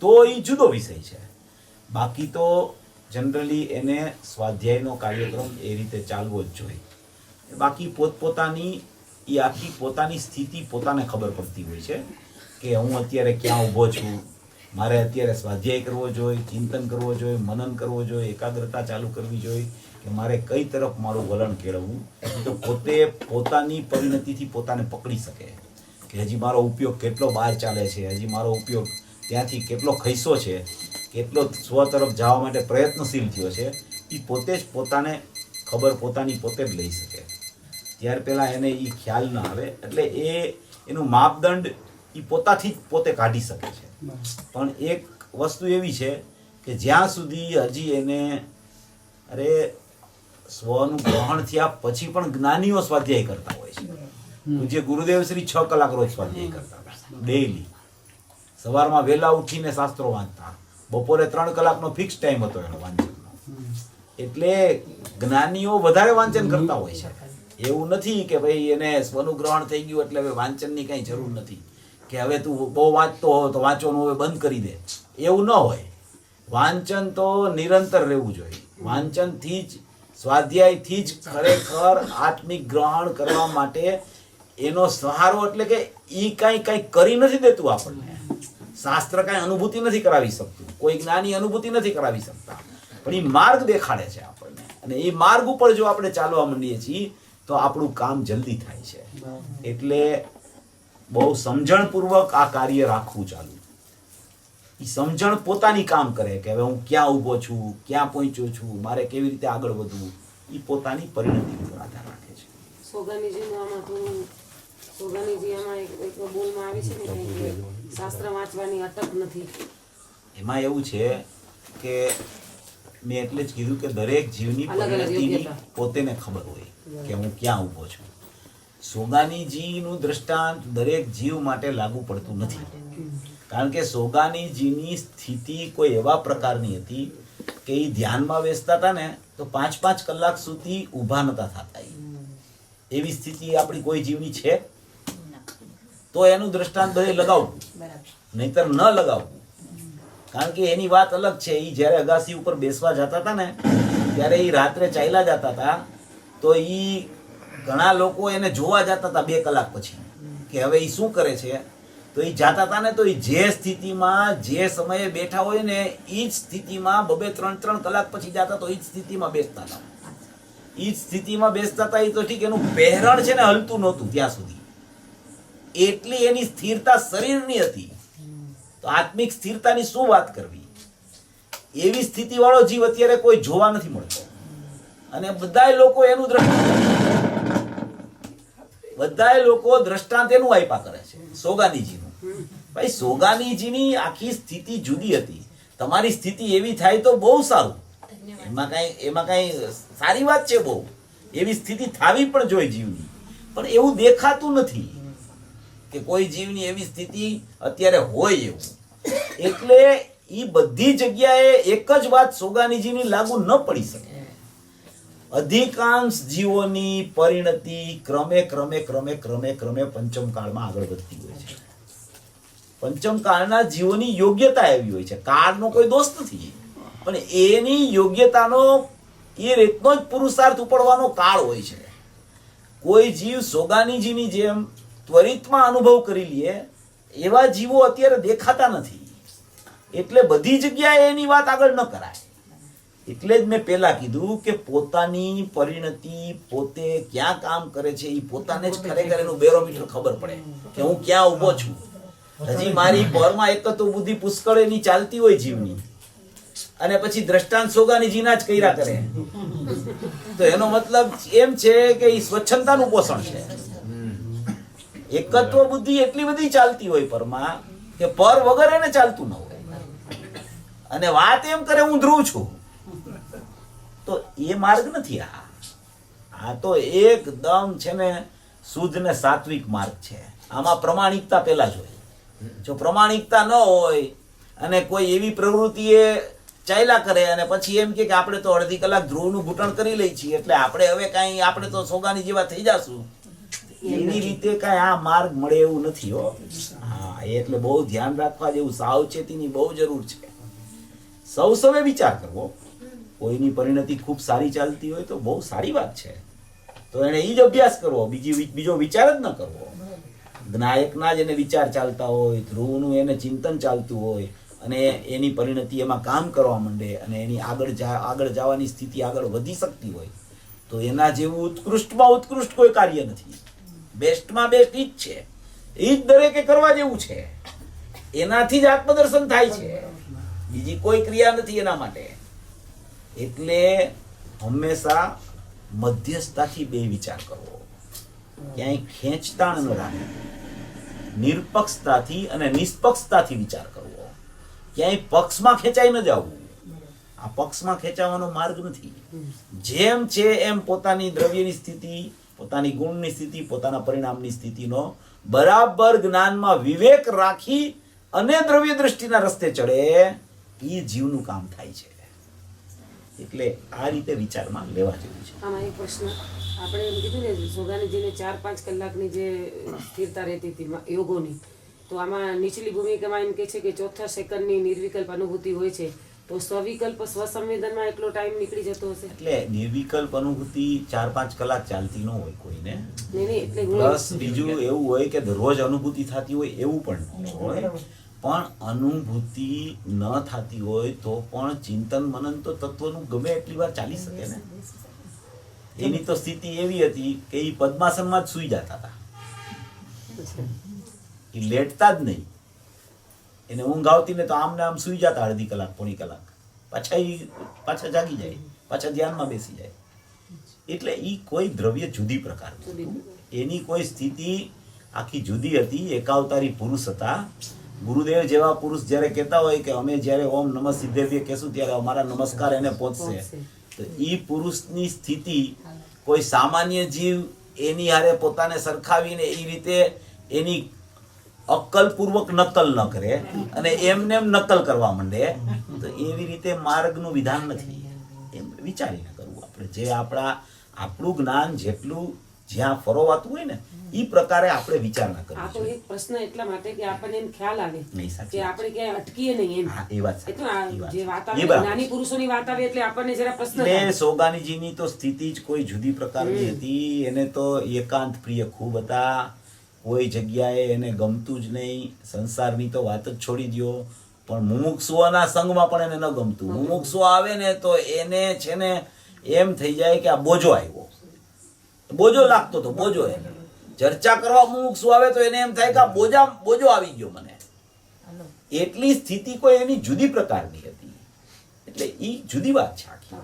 તો એ જુદો વિષય છે. બાકી તો જનરલી એને સ્વાધ્યાયનો કાર્યક્રમ એ રીતે ચાલવો જ જોઈએ. બાકી પોતપોતાની એ આખી પોતાની સ્થિતિ પોતાને ખબર પડતી હોય છે કે હું અત્યારે ક્યાં ઊભો છું, મારે અત્યારે સ્વાધ્યાય કરવો જોઈએ, ચિંતન કરવો જોઈએ, મનન કરવો જોઈએ, એકાગ્રતા ચાલુ કરવી જોઈએ કે મારે કઈ તરફ મારું વલણ કેળવવું. તો પોતે પોતાની પરિણતિથી પોતાને પકડી શકે કે હજી મારો ઉપયોગ કેટલો બહાર ચાલે છે, હજી મારો ઉપયોગ ત્યાંથી કેટલો ખઈસો છે, કેટલો સ્વ તરફ જવા માટે પ્રયત્નશીલ થયો છે, એ પોતે જ પોતાને ખબર પોતાની પોતે જ લઈ શકે. ત્યાર પહેલાં એને એ ખ્યાલ ન આવે એટલે એનું માપદંડ એ પોતાથી જ પોતે કાઢી શકે છે. પણ એક વસ્તુ એવી છે કે જ્યાં સુધી હજી એને સ્વનું ગ્રહણ થયા પછી પણ જ્ઞાનીઓ સ્વાધ્યાય કરતા હોય છે. જે ગુરુદેવ શ્રી 6 કલાક રોજ સ્વાધ્યાય કરતા ડેઈલી. સવારમાં વહેલા ઉઠીને શાસ્ત્રો વાંચતા, બપોરે 3 કલાકનો ફિક્સ ટાઈમ હતો એનો વાંચનનો. એટલે જ્ઞાનીઓ વધારે વાંચન કરતા હોય છે. એવું નથી કે ભાઈ એને સ્વનું ગ્રહણ થઈ ગયું એટલે હવે વાંચનની કઈ જરૂર નથી કે હવે તું બહુ વાંચતો હો તો વાંચવાનું હવે બંધ કરી દે. એવું ન હોય. વાંચન તો નિરંતર રહેવું જોઈએ. વાંચનથી જ સ્વાધ્યાયથી જ ખરેખર આત્મિક ગ્રહણ કરવા માટે એનો સહારો એટલે કે એ કઈ કરી નથી દેતું આપણને. શાસ્ત્ર કઈ અનુભૂતિ નથી કરાવી શકતું, કોઈ જ્ઞાની અનુભૂતિ નથી કરાવી શકતા, પણ એ માર્ગ દેખાડે છે આપણને. અને એ માર્ગ ઉપર જો આપણે ચાલવા માંડીએ છીએ તો આપણું કામ જલ્દી થાય છે. એટલે બહુ સમજણપૂર્વક આ કાર્ય રાખવું ચાલુ. એ સમજણ પોતાની કામ કરે કે હવે હું ક્યાં ઊભો છું, ક્યાં પહોંચ્યો છું, મારે કેવી રીતે આગળ વધવું, એ પોતાની પરિણતિ ઉપર આધાર રાખે છે. સોગાનીજીનું આમાં થોડું સોગાનીજી આમાં એક બોલમાં આવી છે ને કે શાસ્ત્ર વાંચવાની અટક નથી. એમાં એવું છે કે મેં એટલે જ કીધું કે દરેક જીવની પરિણતિની પોતેને ખબર હોય કે હું ક્યાં ઊભો છું. સોગાનીજીનું દ્રષ્ટાંત દરેક જીવ માટે લાગુ પડતું નથી. કારણ કે સોગાનીજીની સ્થિતિ કોઈ એવા પ્રકારની હતી કે એ ધ્યાનમાં બેસતા હતા ને તો 5-5 કલાક સુધી ઊભા નતા થતા. એવી સ્થિતિ આપણી કોઈ જીવની છે તો એનું દ્રષ્ટાંત બધે લગાવવું, નહીતર ન લગાવવું. કારણ કે એની વાત અલગ છે. એ જ્યારે અગાસી ઉપર બેસવા જતા હતા ને ત્યારે એ રાત્રે ચાલ્યા જતા હતા તો એ ઘણા લોકો એને જોવા જતા હતા 2 કલાક પછી કે હવે એ શું કરે છે. તો એ જાતા હતા ને તો એ જે સ્થિતિમાં જે સમયે બેઠા હોય ને એ જ સ્થિતિમાં 2-3 કલાક પછી જતા તો એ જ સ્થિતિમાં બેસતા હતા. એ જ સ્થિતિમાં બેસતા હતા. એ તો ઠીક એનું પહેરણ છે ને હલતું નહોતું ત્યાં સુધી. એટલી એની સ્થિરતા શરીરની હતી. તો આત્મિક સ્થિરતાની શું વાત કરવી. એવી સ્થિતિ વાળો જીવ અત્યારે કોઈ જોવા નથી મળતો. અને બધાય લોકો એનું દ્રષ્ટાંત એનું આપ્યા કરે છે સોગાનીજીનું. ભાઈ સોગાનીજીની આખી સ્થિતિ જુદી હતી. તમારી સ્થિતિ એવી થાય તો બહુ સારું. એમાં કઈ સારી વાત છે. બહુ એવી સ્થિતિ થાવી પણ જોઈએ જીવની. પણ એવું દેખાતું નથી કે કોઈ જીવની એવી સ્થિતિ અત્યારે હોય એવું. એટલે એ બધી જગ્યાએ એક જ વાત સોગાનીજીની લાગુ ન પડી શકે. અધિકાંશ જીવોની પરિણતિ ક્રમે પંચમ કાળમાં આગળ વધતી હોય છે. પંચમ કાળના જીવોની યોગ્યતા એવી હોય છે. કાળનો કોઈ દોષ નથી, પણ એની યોગ્યતાનો એ રીતનો જ પુરુષાર્થ ઉપડવાનો કાળ હોય છે. કોઈ જીવ સોગાનીજીની જેમ ત્વરિતમાં અનુભવ કરી લે એવા જીવો અત્યારે દેખાતા નથી. એટલે બધી જગ્યાએ એની વાત આગળ ન કરાય. એટલે જ મેં પહેલા કીધું કે પોતાની પરિણતિ પોતે ક્યાં કામ કરે છે એ પોતાને જ ખરેખર એનું બેરોમીટર ખબર પડે કે હું ક્યાં ઊભો છું. હજી મારી પરમાં એક તો બુદ્ધિ પુષ્કળ એની ચાલતી હોય જીવની, અને પછી દ્રષ્ટાંત સોગાનીજીના જ કર્યા કરે તો એનો મતલબ એમ છે કે એ સ્વચ્છંદતાનું પોષણ છે. એકત્વ બુદ્ધિ એટલી બધી ચાલતી હોય પરમાં કે પર વગર એને ચાલતું ન હોય. અને વાત એમ કરે હું ધ્રુવ છું, તો એ માર્ગ નથી. આ તો એકદમ છે ને શુદ્ધ ને સાત્વિક માર્ગ છે. આમાં પ્રમાણિકતા પેલા જ હોય. જો પ્રમાણિકતા ન હોય અને કોઈ એવી પ્રવૃત્તિ એ ચાલ્યા કરે અને પછી એમ કે આપણે તો અડધી કલાક ધ્રુવનું ઘૂંટણ કરી લઈ છીએ એટલે આપણે હવે કાંઈ આપણે તો સોગાની જેવા થઈ જશું, એવી રીતે કાંઈ આ માર્ગ મળે એવું નથી હો. હા, એટલે બહુ ધ્યાન રાખવા જેવું, સાવચેતીની બહુ જરૂર છે. સૌએ વિચાર કરવો. કોઈની પરિણતિ ખૂબ સારી ચાલતી હોય તો બહુ સારી વાત છે, તો એને એ જ અભ્યાસ કરવો, બીજો વિચાર જ ન કરવો. જ્ઞાયકના જ એને વિચાર ચાલતા હોય, ધ્રુવનું એને ચિંતન ચાલતું હોય અને એની પરિણતિ એમાં કામ કરવા માંડે અને એની આગળ જવાની સ્થિતિ આગળ વધી શકતી હોય તો એના જેવું ઉત્કૃષ્ટમાં ઉત્કૃષ્ટ કોઈ કાર્ય નથી. બેસ્ટમાં બેસ્ટ ઈ જ છે, એ જ દરેકે કરવા જેવું છે. એનાથી જ આત્મદર્શન થાય છે, બીજી કોઈ ક્રિયા નથી એના માટે. એટલે હંમેશા મધ્યસ્થતાથી બે વિચાર કરવો, ક્યાંય ખેંચતાણ ન રાખવું, નિરપક્ષતાથી અને નિષ્પક્ષતાથી વિચાર કરવો. ક્યાંય પક્ષમાં ખેંચાઈ ન જવું. આ પક્ષમાં ખેંચાવાનો માર્ગ નથી. જેમ છે એમ પોતાની દ્રવ્યની સ્થિતિ, પોતાની ગુણની સ્થિતિ, પોતાના પરિણામની સ્થિતિનો બરાબર જ્ઞાનમાં વિવેક રાખી અને દ્રવ્ય દ્રષ્ટિના રસ્તે ચડે, એ જીવનું કામ થાય છે. એટલે આ રીતે વિચારમાં લેવા જેવું છે. આમાં એક પ્રશ્ન, આપણે એમ કીધું ને સોગાનીજીને 4-5 કલાકની જે સ્થિરતા રહેતી હતી યોગોની, તો આમાં નીચલી ભૂમિકામાં એમ કહે છે કે ચોથા સેકન્ડની નિર્વિકલ્પ અનુભૂતિ હોય છે, તો સ્વવિકલ્પ સ્વસંવેદનમાં એટલો ટાઈમ નીકળી જતો હશે? એટલે નિર્વિકલ્પ અનુભૂતિ 4-5 કલાક ચાલતી ન હોય કોઈને. નહીં, એટલે પ્લસ બીજું એવું હોય કે દરરોજ અનુભૂતિ થતી હોય એવું પણ ન હોય. પણ અનુભૂતિ ન થતી હોય તો પણ ચિંતન મનન તો તત્વનું ગમે એટલી વાર ચાલી શકે ને. એની તો સ્થિતિ એવી હતી કે એ પદ્માસનમાં જ સૂઈ જતા હતા, એ લેટતા જ નહીં. એને ઊંઘ આવતી ને તો આમ ને આમ સૂઈ જતા અડધી કલાક પોણી કલાક, પાછા જાગી જાય, પાછા ધ્યાનમાં બેસી જાય. એટલે એ કોઈ દ્રવ્ય જુદી પ્રકારનું, એની કોઈ સ્થિતિ આખી જુદી હતી. એકાવતારી પુરુષ હતા. ગુરુદેવ જેવા પુરુષ જ્યારે કહેતા હોય કે અમે જ્યારે ઓમ નમઃ સિદ્ધેભ્ય કહેશું ત્યારે અમારા નમસ્કાર એને પહોંચશે, તો એ પુરુષની સ્થિતિ કોઈ સામાન્ય જીવ એની હારે પોતાને સરખાવીને એ રીતે એની અક્કલપૂર્વક નકલ ન કરે અને એમને એમ નકલ કરવા માંડે, તો એવી રીતે માર્ગનું વિધાન નથી. એમ વિચારીને કરવું આપણે. જે આપણું જ્ઞાન જેટલું જ્યાં ફરોવાતું હોય ને એ પ્રકારે આપણે વિચારણા કરવી. આ તો એક પ્રશ્ન એટલા માટે કે આપણને એમ ખ્યાલ આવે નહીં, સાચી કે આપણે ક્યાંય અટકીએ નહીં એમ. હા, એ વાત સાચી. એટલે આ એ વાત જે વાત સાચી. આવે જ્ઞાની પુરુષોની વાત આવે એટલે આપણને જરા પ્રશ્ન થાય. એટલે સોગાનીજીની તો સ્થિતિ જ કોઈ જુદી પ્રકારની હતી. એને તો એકાંત પ્રિય ખૂબ હતા. કોઈ જગ્યાએ એને ગમતું જ નહીં. સંસારની તો વાત જ છોડી દ્યો, પણ મુમુક્ષુઓના સંગમાં પણ એને ન ગમતું. મુમુક્ષુ આવે ને તો એને છે ને એમ થઈ જાય કે આ બોજો આવ્યો, બોજો લાગતો તો બોજો. એને ચર્ચા કરવા મુમુક્ષુ આવે તો એને એમ થાય કે આ બોજો આવી ગયો મને. એટલી સ્થિતિ કોઈ એની જુદી પ્રકારની હતી. એટલે એ જુદી વાત છે આખી.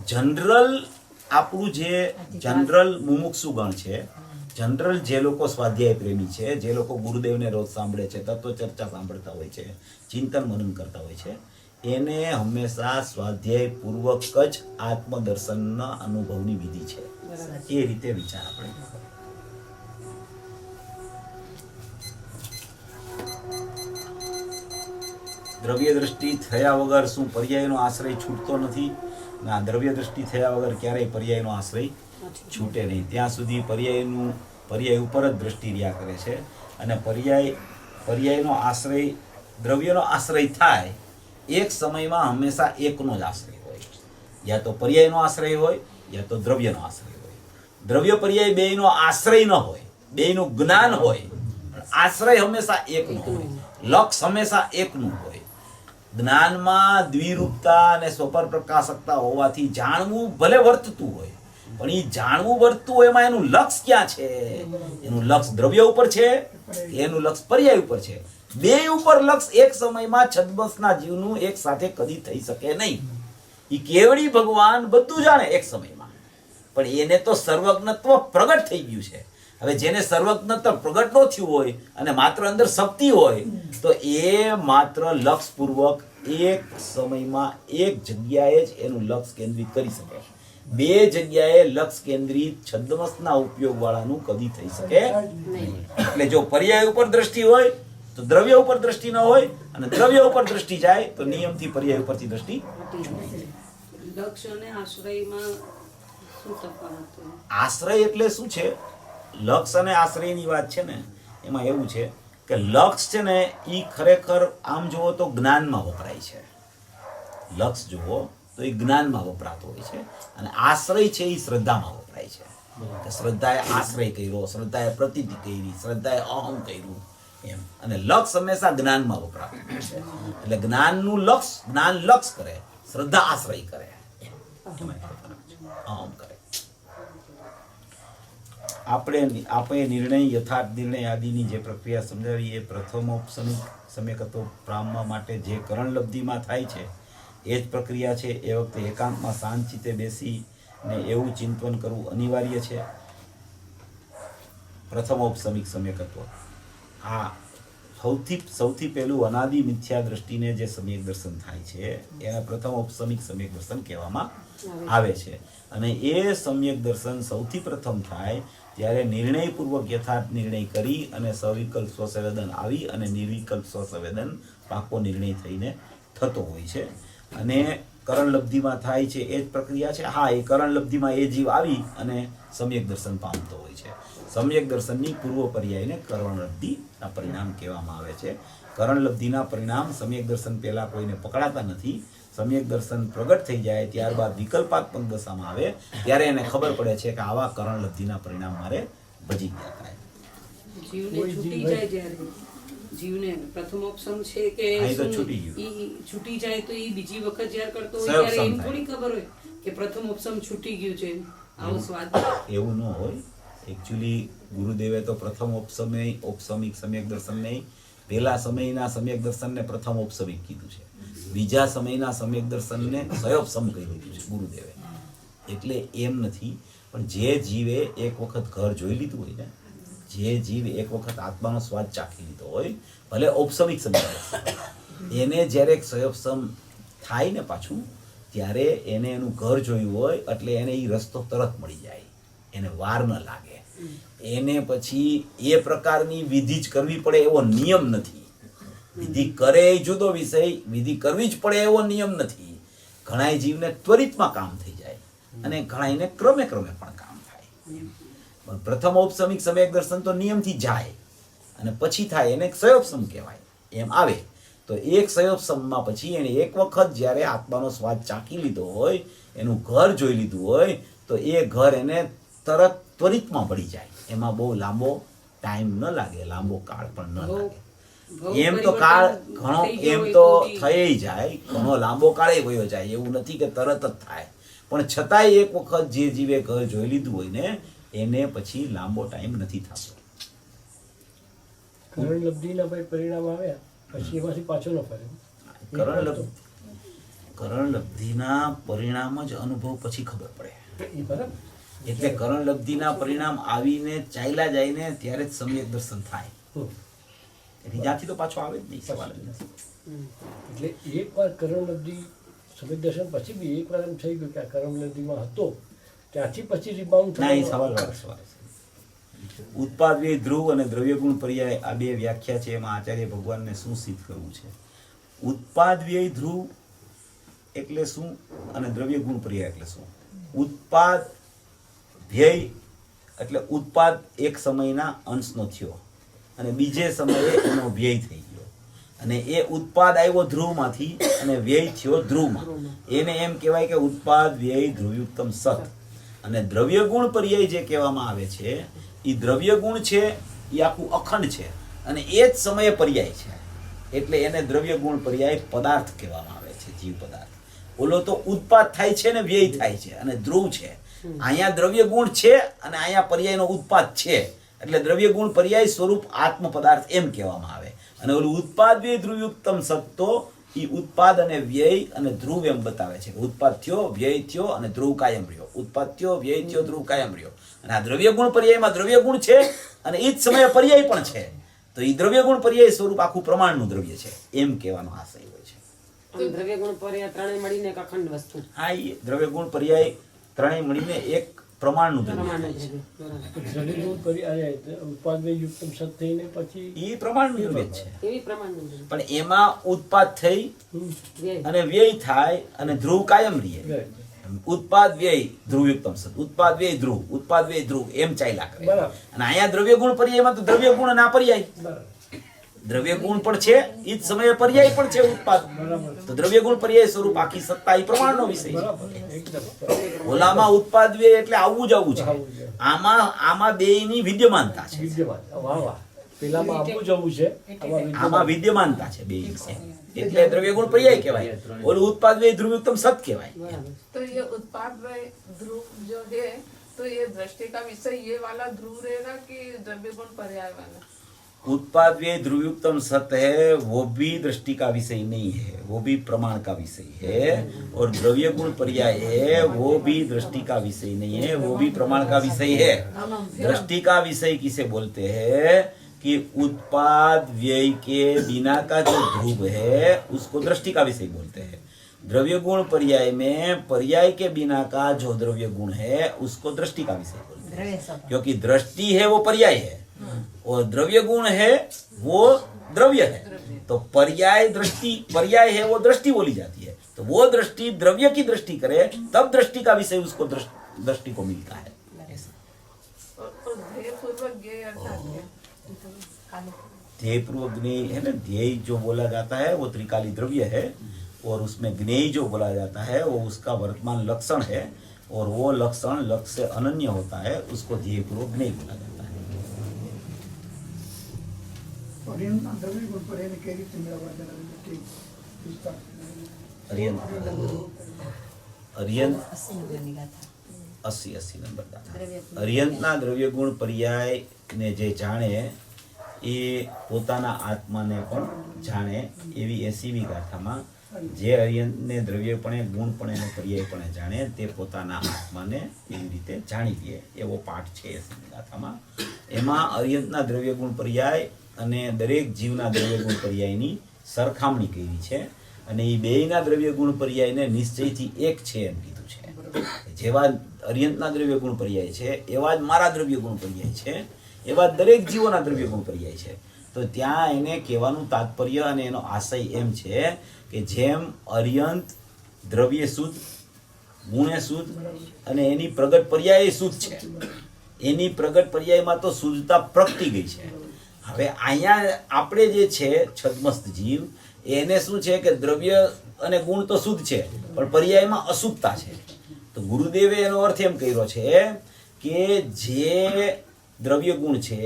જનરલ આપણું જે જનરલ મુમુક્ષુ ગણ છે, જનરલ જે લોકો સ્વાધ્યાય પ્રેમી છે, જે લોકો ગુરુદેવને રોજ સાંભળે છે, તત્વ ચર્ચા સાંભળતા હોય છે, ચિંતન મનન કરતા હોય છે, એને હંમેશા સ્વાધ્યાય પૂર્વક જ આત્મદર્શનના અનુભવની વિધિ છે. એ રીતે વિચાર આપણે. દ્રવ્ય દ્રષ્ટિ થયા વગર શું પર્યાયનો આશ્રય છૂટતો નથી? ના, દ્રવ્ય દ્રષ્ટિ થયા વગર ક્યારેય પર્યાયનો આશ્રય છૂટે નહીં. ત્યાં સુધી પર્યાય ઉપર જ દ્રષ્ટિ રહ્યા કરે છે. અને પર્યાયનો આશ્રય, દ્રવ્યનો આશ્રય થાય એક સમયમાં હંમેશા એકનો જ આશ્રય હોય. યા તો પર્યાયનો આશ્રય હોય યા તો દ્રવ્યનો આશ્રય હોય. દ્રવ્ય પર્યાય બેયનો આશ્રય ન હોય, બેયનું જ્ઞાન હોય, આશ્રય હંમેશા એકનો હોય, લક્ષ હંમેશા એકનું હોય. જ્ઞાનમાં દ્વિરૂપતા અને સ્વપર પ્રકાશકતા હોવાથી જાણવું ભલે વર્તતું હોય, પણ એ જાણવું વર્તતું હોય એમાં એનું લક્ષ ક્યાં છે? એનું લક્ષ દ્રવ્ય ઉપર છે, એનું લક્ષ પર્યાય ઉપર છે. બે ઉપર લક્ષ એક સમયમાં છદ્મસના જીવનું એક સાથે કદી થઈ શકે નહીં. એ કેવડી ભગવાન બધું જાણે એક સમયમાં, પણ એને તો સર્વજ્ઞત્વ પ્રગટ થઈ ગયું છે. હવે જેને સર્વજ્ઞત્વ પ્રગટ ન થયું હોય અને માત્ર અંદર શક્તિ હોય તો એ માત્ર લક્ષપૂર્વક એક સમયમાં એક જગ્યાએ જ એનું લક્ષ કેન્દ્રિત કરી શકે. બે જગ્યાએ લક્ષ કેન્દ્રિત છદ્મસના ઉપયોગ વાળાનું કદી થઈ શકે નહીં. એટલે જો પર્યાય ઉપર દ્રષ્ટિ હોય તો દ્રવ્ય ઉપર દ્રષ્ટિ ન હોય, અને દ્રવ્ય ઉપર દ્રષ્ટિ જાય તો નિયમથી પર્યાય ઉપરથી દ્રષ્ટિ. લક્ષ્ય અને આશ્રયમાં શું તફાવત? આશ્રય એટલે શું છે લક્ષ અને આશ્રયની વાત છે ને, એમાં એવું છે કે લક્ષ છે ને એ ખરેખર આમ જુઓ તો જ્ઞાનમાં વપરાય છે. લક્ષ જુઓ તો એ જ્ઞાનમાં વપરાતો હોય છે, અને આશ્રય છે એ શ્રદ્ધામાં વપરાય છે. કે શ્રદ્ધાએ આશ્રય કર્યો, શ્રદ્ધાએ પ્રતીતિ કરી, શ્રદ્ધાએ અહમ કર્યું એમ. અને લક્ષ હંમેશા જ્ઞાનમાં વપરાતું હોય છે. એટલે જ્ઞાનનું લક્ષ, જ્ઞાન લક્ષ કરે, શ્રદ્ધા આશ્રય કરે, એમાં એટલો ફરક છે. અહમ કરે. આપણે નિર્ણય, યથાર્થ નિર્ણય આદિની જે પ્રક્રિયા સમજાવી એ પ્રથમોપસમિક સમ્યકત્વ પામવા માટે જે કરણલબ્ધિમાં થાય છે એ જ પ્રક્રિયા છે. એ વખતે એકાંતમાં શાંત ચિત્તે બેસીને એવું ચિંતન કરવું અનિવાર્ય છે. પ્રથમોપસમિક સમ્યકત્વ આ સૌથી પહેલું અનાદિ મિથ્યા દ્રષ્ટિને જે સમ્યક દર્શન થાય છે એને પ્રથમોપસમિક સમ્યક દર્શન કહેવામાં આવે છે. અને એ સમ્યક દર્શન સૌથી પ્રથમ થાય ત્યારે નિર્ણયપૂર્વક યથાર્થ નિર્ણય કરી અને સવિકલ્પ સ્વસંવેદન આવી અને નિર્વિકલ્પ સ્વસંવેદન પાકો નિર્ણય થઈને થતો હોય છે. અને કરણલબ્ધિમાં થાય છે એ જ પ્રક્રિયા છે. હા, એ કરણલબ્ધિમાં એ જીવ આવી અને સમ્યક દર્શન પામતો હોય છે. સમ્યક દર્શનની પૂર્વ પર્યાયને કરણલબ્ધિના પરિણામ કહેવામાં આવે છે. કરણલબ્ધિના પરિણામ સમ્યક દર્શન પહેલા કોઈને પકડાતા નથી. સમ્યક દર્શન પ્રગટ થઈ જાય ત્યારબાદ વિકલ્પાત્મક દશામાં આવે ત્યારે એને ખબર પડે છે કે આવા કરણલબ્ધિના પરિણામ મારે ભજી ગયા થાય. જીવને છૂટી જાય જ્યારે, જીવને પ્રથમોપસમ છે કે અહીં તો શું, છૂટી ગયું. ઈ છૂટી જાય તો ઈ બીજી વખત જ્યારે કરતો હોય સહયોગ ત્યારે એમ થાય. થોડી ખબર હોય કે પ્રથમોપસમ છૂટી ગયું છે. આવો સ્વાદ એવું ન હોય. એકચ્યુઅલી ગુરુદેવે તો પ્રથમ ઔપસમિક સમ્યક દર્શન નહીં, પહેલા સમયના સમ્યક દર્શનને પ્રથમ ઔપસમિક કીધું છે, બીજા સમયના સમ્યક દર્શનને સયોપસમ કહી દીધું છે ગુરુદેવે. એટલે એમ નથી, પણ જે જીવે એક વખત ઘર જોઈ લીધું હોય ને, જે જીવ એક વખત આત્માનો સ્વાદ ચાખી લીધો હોય, ભલે ઔપસમિક સમ્યક દર્શન, એને જ્યારે સયોપસમ થાય ને પાછું, ત્યારે એને એનું ઘર જોયું હોય એટલે એને એ રસ્તો તરત મળી જાય, એને વાર ન લાગે. એને પછી એ પ્રકારની વિધિ જ કરવી પડે એવો નિયમ નથી. વિધિ કરે એ જુદો વિષય, વિધિ કરવી જ પડે એવો નિયમ નથી. ઘણા જીવને ત્વરિતમાં કામ થઈ જાય અને ઘણાને ક્રમે પણ કામ થાય. પણ પ્રથમ ઔપસમિક સમ્યક દર્શન તો નિયમથી જાય અને પછી થાય, એને સયોપસમ કહેવાય. એમ આવે તો એક સયોપસમમાં પછી એને એક વખત જ્યારે આત્માનો સ્વાદ ચાખી લીધો હોય, એનું ઘર જોઈ લીધું હોય, તો એ ઘર એને ત્વરિતમાં પડી જાય. એમાં બહુ લાંબો ટાઈમ ન લાગે, લાંબો કાળ પણ ન લાગે. એમ તો કાળ ઘણો એમ તો થઈ જાય, ઘણો લાંબો કાળે વયો જાય, એવું નથી કે તરત જ થાય. પણ છતાંય એક વખત જે જીવે ઘર જોઈ લીધું હોય ને, એને પછી લાંબો ટાઈમ નથી થતો. કરણલબ્ધિના ભાઈ પરિણામ આવ્યા પછી એમાંથી પાછો ન ફરે. કરણલબ્ધિના પરિણામ જ અનુભવ પછી ખબર પડે. એ બરાબર. એટલે કરણલબ્ધિના પરિણામ આવીને ચાલ્યા જાય ને ત્યારે જ સમ્યક દર્શન થાય. એટલે ત્યાંથી તો પાછો આવે જ નહીં, સવાલ જ નથી. એટલે એક વાર કરણલબ્ધિ સમ્યક દર્શન પછી બી એક વાર એમ થઈ ગયું કે આ કરણલબ્ધિમાં હતો, ત્યાંથી પછી રિબાઉન્ડ ના, એ સવાલ છે. ઉત્પાદ વ્યય ધ્રુવ અને દ્રવ્યગુણ પર્યાય આ બે વ્યાખ્યા છે. એમાં આચાર્ય ભગવાનને શું સિદ્ધ કરવું છે? ઉત્પાદ વ્યય ધ્રુવ એટલે શું અને દ્રવ્યગુણ પર્યાય એટલે શું? ઉત્પાદ વ્યય એટલે ઉત્પાદ એક સમયના અંશનો થયો અને બીજે સમયે એનો વ્યય થઈ ગયો, અને એ ઉત્પાદ આવ્યો ધ્રુવમાંથી અને વ્યય થયો ધ્રુવમાં. એને એમ કહેવાય કે ઉત્પાદ વ્યય ધ્રુવયુક્તમ સત. અને દ્રવ્યગુણ પર્યાય જે કહેવામાં આવે છે, એ દ્રવ્યગુણ છે એ આખું અખંડ છે અને એ જ સમયે પર્યાય છે. એટલે એને દ્રવ્યગુણ પર્યાય પદાર્થ કહેવામાં આવે છે, જીવ પદાર્થ. ઓલો તો ઉત્પાદ થાય છે ને વ્યય થાય છે અને ધ્રુવ છે. અહીંયા દ્રવ્ય ગુણ છે અને અહીંયા પર્યાયનો ઉત્પાદ છે, એટલે દ્રવ્ય ગુણ પર્યાય સ્વરૂપ આત્મ પદાર્થ એમ કહેવામાં આવે. અને ઓલું ઉત્પાદ વ્યય ધ્રુવયુક્તમ સત્તો, એ ઉત્પાદ અને વ્યય અને ધ્રુવ એમ બતાવે છે. ઉત્પાદ થયો, વ્યય થયો અને ધ્રુવ કાયમ રહ્યો. ઉત્પાદ થયો, વ્યય થયો, ધ્રુવ કાયમ રહ્યો. અને આ દ્રવ્ય ગુણ પર્યાયમાં દ્રવ્ય ગુણ છે અને એ જ સમયે પર્યાય પણ છે. તો એ દ્રવ્ય ગુણ પર્યાય સ્વરૂપ આખું પ્રમાણનું દ્રવ્ય છે એમ કહેવાનો આશય હોય છે. દ્રવ્ય ગુણ પર્યાય ત્રણેય મળીને એક અખંડ વસ્તુ. હા, એ દ્રવ્ય ગુણ પર્યાય ત્રણેય મળીને એક પ્રમાણનું દ્રવ્ય પ્રમાણનું થાય છે. દ્રવ્ય. દ્રવ્યગુણ પર્યાય ઉત્પાદયુક્તમ સત થઈને પછી એ પ્રમાણનું દ્રવ્ય છે. એવી પ્રમાણનું દ્રવ્ય. પણ એમાં ઉત્પાદ થઈ વ્યય. અને વ્યય થાય અને ધ્રુવ કાયમ રહે. ઉત્પાદ વ્યય ધ્રુવયુક્તમ સત, ઉત્પાદ વ્યય ધ્રુવ, ઉત્પાદ વ્યય ધ્રુવ, એમ ચાલ્યા કરે. બરાબર. અને અહીંયા દ્રવ્ય ગુણ પર્યાયમાં તો દ્રવ્ય ગુણ અને આ પર્યાય, બરાબર દ્રવ્ય ગુણ પણ છે એ જ સમયે પર્યાય પણ છે ઉત્પાદ. તો દ્રવ્ય ગુણ પર્યાય સ્વરૂપ આખી સત્તા એ પ્રમાણનો વિષય છે. બરાબર એકદમ ઓલામાં ઉત્પાદ વ્યય એટલે આવવું જ આવવું છે. આવવું છે. આમાં બેયની વિદ્યમાનતા છે. વિદ્યમાન વાહ વાહ પેલામાં આપવું જવું છે આમાં વિદ્યમાનતા છે બે વિશે, એટલે દ્રવ્ય ગુણ પર્યાય કહેવાય. ઓલું ઉત્પાદ વ્યય ધ્રુવયુક્તમ સત કહેવાય. બરાબર. तो ये उत्पाद व ध्रुव जो है तो ये दृष्टि का विषय ये वाला ध्रुव रहेगा कि द्रव्य गुण पर्याय वाला? उत्पाद व्यय ध्रुवयुक्तम सत है, वो भी दृष्टि का विषय नहीं है, वो भी प्रमाण का विषय है. और द्रव्य गुण पर्याय है, वो भी दृष्टि का विषय नहीं है, वो भी प्रमाण का विषय है. दृष्टि का विषय किसे बोलते हैं कि उत्पाद व्यय के बिना का जो ध्रुव है उसको दृष्टि का विषय बोलते हैं. द्रव्य गुण पर्याय में पर्याय के बिना का जो द्रव्य गुण है उसको दृष्टि का विषय बोलते हैं, क्योंकि दृष्टि है वो पर्याय है और द्रव्य गुण है वो द्रव्य है. तो पर्याय दृष्टि, पर्याय है वो दृष्टि बोली जाती है. तो वो दृष्टि द्रव्य की दृष्टि करे तब दृष्टि का विषय उसको दृष्टि को मिलता है. और ध्येय पूर्वक ज्ञेय अर्थात क्या? ध्येय पूर्वक ज्ञेय है ना, ध्येय जो बोला जाता है वो त्रिकाली द्रव्य है और उसमें ज्ञेय जो बोला जाता है वो उसका वर्तमान लक्षण है और वो लक्षण लक्ष्य से अनन्य होता है, उसको ध्येय पूर्वक ज्ञेय बोला जाता है. અર્યંત 80 નંબર દાખલા. અર્યંતના દ્રવ્ય ગુણ પર્યાયને જે જાણે એ પોતાના આત્માને પણ જાણે એવી 80મી ગાથામાં જે અર્યંતને દ્રવ્યપણે ગુણપણે અને પર્યાયપણે જાણે તે પોતાના આત્માને એવી રીતે જાણી લે એવો પાઠ છે 80મી ગાથામાં. એમાં અર્યંતના દ્રવ્ય ગુણ પર્યાય અને દરેક જીવના દ્રવ્ય ગુણ પર્યાયની સરખામણી કરી છે અને એ બેયના દ્રવ્ય ગુણ પર્યાયને નિશ્ચયથી એક છે એમ કીધું છે. જેવા અર્યંતના દ્રવ્ય ગુણ પર્યાય છે એવા જ મારા દ્રવ્ય ગુણ પર્યાય છે, એવા દરેક જીવોના દ્રવ્ય ગુણ પર્યાય છે. તો ત્યાં એને કહેવાનું તાત્પર્ય અને એનો આશય એમ છે કે જેમ અર્યંત દ્રવ્ય શુદ્ધ, ગુણે શુદ્ધ અને એની પ્રગટ પર્યાય શુદ્ધ છે, એની પ્રગટ પર્યાયમાં તો શુદ્ધતા પ્રગટી ગઈ છે. હવે અહીંયા આપણે જે છે છદ્મસ્ત જીવ એને શું છે કે દ્રવ્ય અને ગુણ તો શુદ્ધ છે પણ પર્યાયમાં અશુદ્ધતા છે. તો ગુરુદેવે એનો અર્થ એમ કર્યો છે કે જે દ્રવ્ય ગુણ છે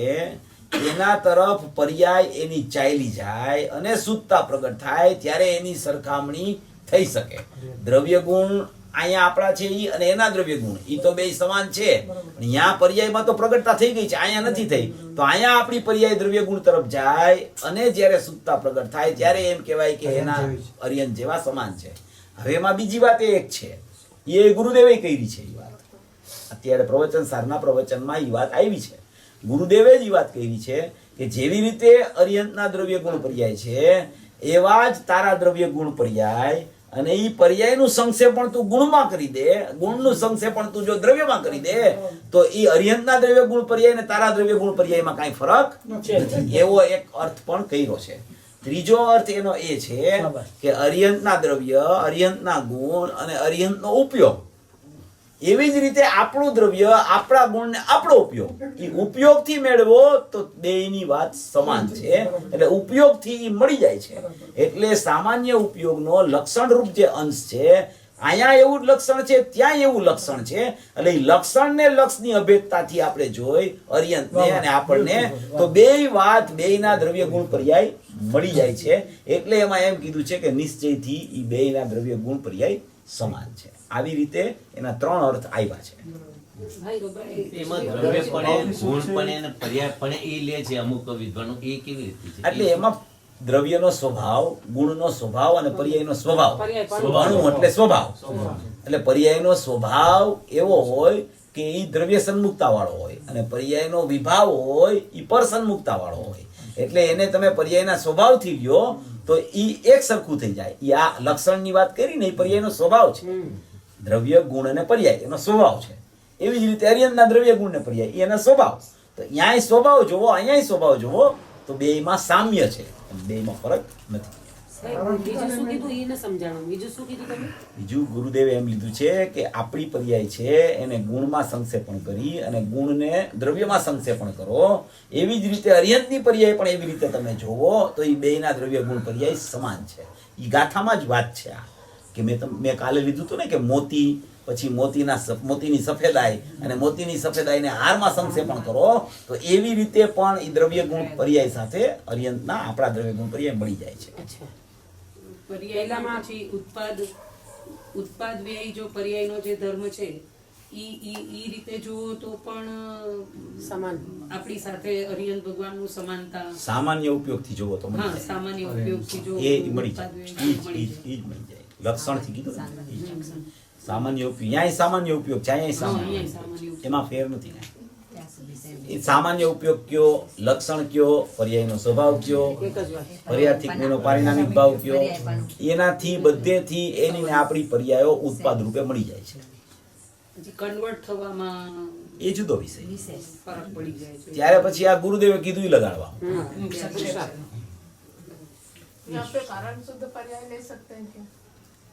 એના તરફ પર્યાય એની ચાલી જાય અને શુદ્ધતા પ્રગટ થાય ત્યારે એની સરખામણી થઈ શકે. દ્રવ્ય ગુણ અહીંયા આપણા છે ઈ અને એના દ્રવ્ય ગુણ ઈ તો બે સમાન છે, પણ અહીંયા પર્યાયમાં તો પ્રગટતા થઈ ગઈ છે, અહીંયા નથી થઈ. તો અહીંયા આપણી પર્યાય દ્રવ્ય ગુણ તરફ જાય અને જ્યારે શુદ્ધતા પ્રગટ થાય ત્યારે એમ કહેવાય કે એના અર્યંત જેવા સમાન છે. હવે એમાં બીજી વાત એ એક છે, એ ગુરુદેવે કરી છે. એ વાત અત્યારે પ્રવચન સારના પ્રવચનમાં એ વાત આવી છે. ગુરુદેવે જ એ વાત કરી છે કે જેવી રીતે અર્યંતના દ્રવ્ય ગુણ પર્યાય છે એવા જ તારા દ્રવ્ય ગુણ પર્યાય, અને એ પર્યાયનું સંક્ષેપણ તું ગુણમાં કરી દે, ગુણનું સંક્ષેપણ તું જો દ્રવ્યમાં કરી દે તો એ અર્યંતના દ્રવ્ય ગુણ પર્યાય ને તારા દ્રવ્ય ગુણ પર્યાયમાં કાંઈ ફરક નથી. એવો એક અર્થ પણ કર્યો છે. ત્રીજો અર્થ એનો એ છે કે અર્યંતના દ્રવ્ય, અર્યંતના ગુણ અને અર્યંતનો ઉપયોગ. એવી જ રીતે આપણું દ્રવ્ય, આપણા ગુણ ને આપણો ઉપયોગ, એ ઉપયોગથી મેળવો તો બેયની વાત સમાન છે. એટલે ઉપયોગથી ઈ મળી જાય છે. એટલે સામાન્ય ઉપયોગનો લક્ષણ રૂપ જે અંશ છે, અહીંયા એવું લક્ષણ છે ત્યાં એવું લક્ષણ છે. એટલે એ લક્ષણ ને લક્ષની અભેદતાથી આપણે જોઈ અર્યંતને અને આપણને તો બેય વાત બેયના દ્રવ્ય ગુણ પર્યાય મળી જાય છે. એટલે એમાં એમ કીધું છે કે નિશ્ચયથી ઈ બેયના દ્રવ્ય ગુણ પર્યાય સમાન છે. આવી રીતે એના 3 અર્થ આવ્યા છે. એમાં દ્રવ્યપણે, ગુણપણે અને પર્યાયપણે એ લે છે અમુક વિદ્વાનો, એ કેવી રીતે છે? એટલે એમાં દ્રવ્યનો સ્વભાવ, ગુણનો સ્વભાવ અને પર્યાયનો સ્વભાવ. અણુ એટલે સ્વભાવ. એટલે પર્યાયનો સ્વભાવ એવો હોય કે એ દ્રવ્ય સન્મુખતા વાળો હોય અને પર્યાયનો વિભાવ હોય એ પર સન્મુખતા વાળો હોય. એટલે એને તમે પર્યાયના સ્વભાવથી લ્યો તો ઈ એક સરખું થઈ જાય. ઈ આ લક્ષણની વાત કરી ને એ પર્યાયનો સ્વભાવ છે. દ્રવ્ય, ગુણ અને પર્યાય એનો સ્વભાવ છે. એવી જ રીતે અર્યંતના દ્રવ્ય, ગુણ ને પર્યાય એના સ્વભાવ. તો અહીંયાય સ્વભાવ જોવો, અહીંયાય સ્વભાવ જોવો તો બેયમાં સામ્ય છે, બેયમાં ફરક નથી. સાહેબ, બીજું શું કીધું એ ન સમજાણું. બીજું શું કીધું તમે? બીજું ગુરુદેવે એમ લીધું છે કે આપણી પર્યાય છે એને ગુણમાં સંક્ષેપણ કરી અને ગુણને દ્રવ્યમાં સંક્ષેપણ કરો. એવી જ રીતે અર્યંતની પર્યાય પણ એવી રીતે તમે જોવો તો એ બેયના દ્રવ્ય ગુણ પર્યાય સમાન છે. એ ગાથામાં જ વાત છે આ કે મેં કાલે લીધું હતું ને કે મોતી, પછી મોતીની સફેદાઈ અને મોતીની સફેદાઈને હારમાં સંક્ષેપણ કરો તો એવી રીતે પણ એ દ્રવ્ય ગુણ પર્યાય સાથે અર્યંતના આપણા દ્રવ્ય ગુણ પર્યાય મળી જાય છે. અચ્છા. પર્યાયમાં પછી ઉત્પાદ વ્યય જો પર્યાયનો જે ધર્મ છે ઈ રીતે જુઓ તો પણ સમાન. આપણી સાથે અરિયંત ભગવાનનું સમાનતા સામાન્ય ઉપયોગથી જોવો તો મળી હા જાય. સામાન્ય ઉપયોગથી જો એ મળી ઉત્પાદ જાય. વ્યય ઈ જ મળી જાય. લક્ષણથી કીધું ને? ઈ જ. સામાન્ય ઉપયોગ, ન્યાય સામાન્ય ઉપયોગ છે, અહીંયા સામાન્ય અહીંયા સામાન્ય ઉપયોગ. એમાં ફેર નથી કાંઈ. એ સામાન્ય ઉપયોગ કયો, લક્ષણ કયો, પર્યાયનો સ્વભાવ કયો, એક જ વાત. પર્યાર્થિક ગુણનો પારિણામિક ભાવ કયો, એનાથી બધેથી એની ને આપણી પર્યાયો ઉત્પાદ રૂપે મળી જાય છે. પછી કન્વર્ટ થવામાં એ જુદો વિષય. ફરક પડી જાય છે. ત્યારે પછી આ ગુરુદેવે કીધું ઈ લગાડવા. यहाँ पे कारण शुद्ध पर्याय ले सकते हैं क्या?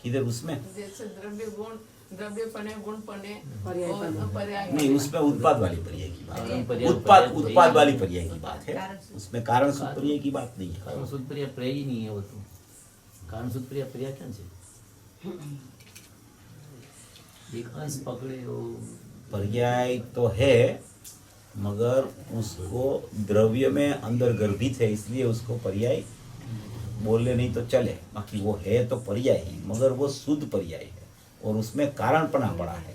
किधर उसमें जैसे द्रव्य गुण, द्रव्य पने, गुण पने पर्यायपने। और पर्याय नहीं, उसमें उत्पाद वाली पर्याय की बात है. पर्याय- उत्पाद वाली पर्याय की बात है. उसमें कारण शुद्ध पर्याय की बात नहीं है. कारण शुद्ध पर्याय पर्याय ही नहीं है वो तो. कारण शुद्ध पर्याय पर्याय क्या है? एक अंश पकड़े वो पर्याय तो है मगर उसको द्रव्य में अंदर गर्भित है इसलिए उसको पर्याय बोले नहीं तो चले. बाकी वो है तो पर्याय ही, मगर वो शुद्ध पर्याय है और उसमें कारणपना पड़ा है.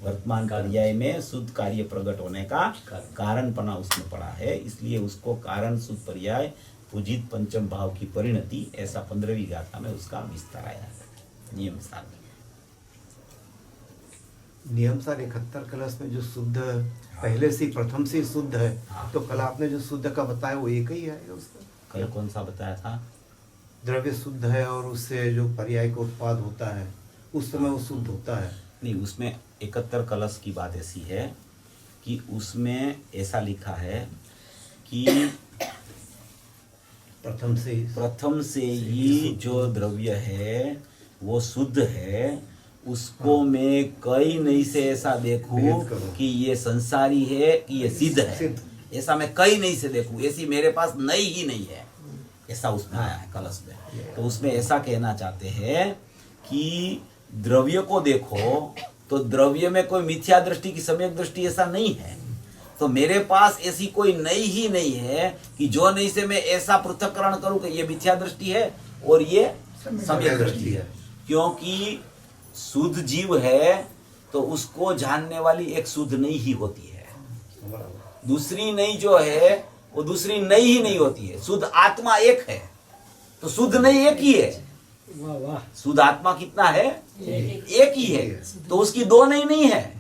वर्तमान पर्याय में शुद्ध कार्य प्रकट होने का कारणपना उसमें पड़ा है, इसलिए उसको कारण शुद्ध पर्याय पूजित पंचम भाव की परिणति ऐसा 15वीं गाथा में उसका विस्तार आया है. नियम सार नियम सार 71 कलश में जो शुद्ध पहले से प्रथम से ही शुद्ध है, तो कल आपने जो शुद्ध का बताया वो एक ही आएगा उसका. कल कौन सा बताया था? द्रव्य शुद्ध है और उससे जो पर्याय का उत्पाद होता है उस समय वो शुद्ध होता है. नहीं, उसमें 71 कलश की बात ऐसी है कि उसमें ऐसा लिखा है कि प्रथम से ही जो द्रव्य है वो शुद्ध है. उसको मैं कई नहीं से ऐसा देखूं भेद करो। कि ये संसारी है कि ये सिद्ध है. सिद्ध। ऐसा मैं कई नहीं से देखूं, ऐसी मेरे पास नई ही नहीं है. ऐसा उसमें आया है कलश में. तो उसमें ऐसा कहना चाहते हैं कि द्रव्य को देखो तो द्रव्य में कोई मिथ्या दृष्टि की सम्यक दृष्टि ऐसा नहीं है. तो मेरे पास ऐसी कोई नई ही नहीं है कि जो नहीं से मैं ऐसा पृथक्करण करूं कि ये मिथ्या दृष्टि है और ये सम्यक दृष्टि है. क्योंकि शुद्ध जीव है तो उसको जानने वाली एक शुद्ध नहीं ही होती है. दूसरी नहीं जो है वो दूसरी नई ही नहीं होती है. शुद्ध आत्मा एक है तो शुद्ध नहीं एक ही है. वाह वाह. शुद्ध आत्मा कितना है? एक ही है. तो उसकी दो नहीं है.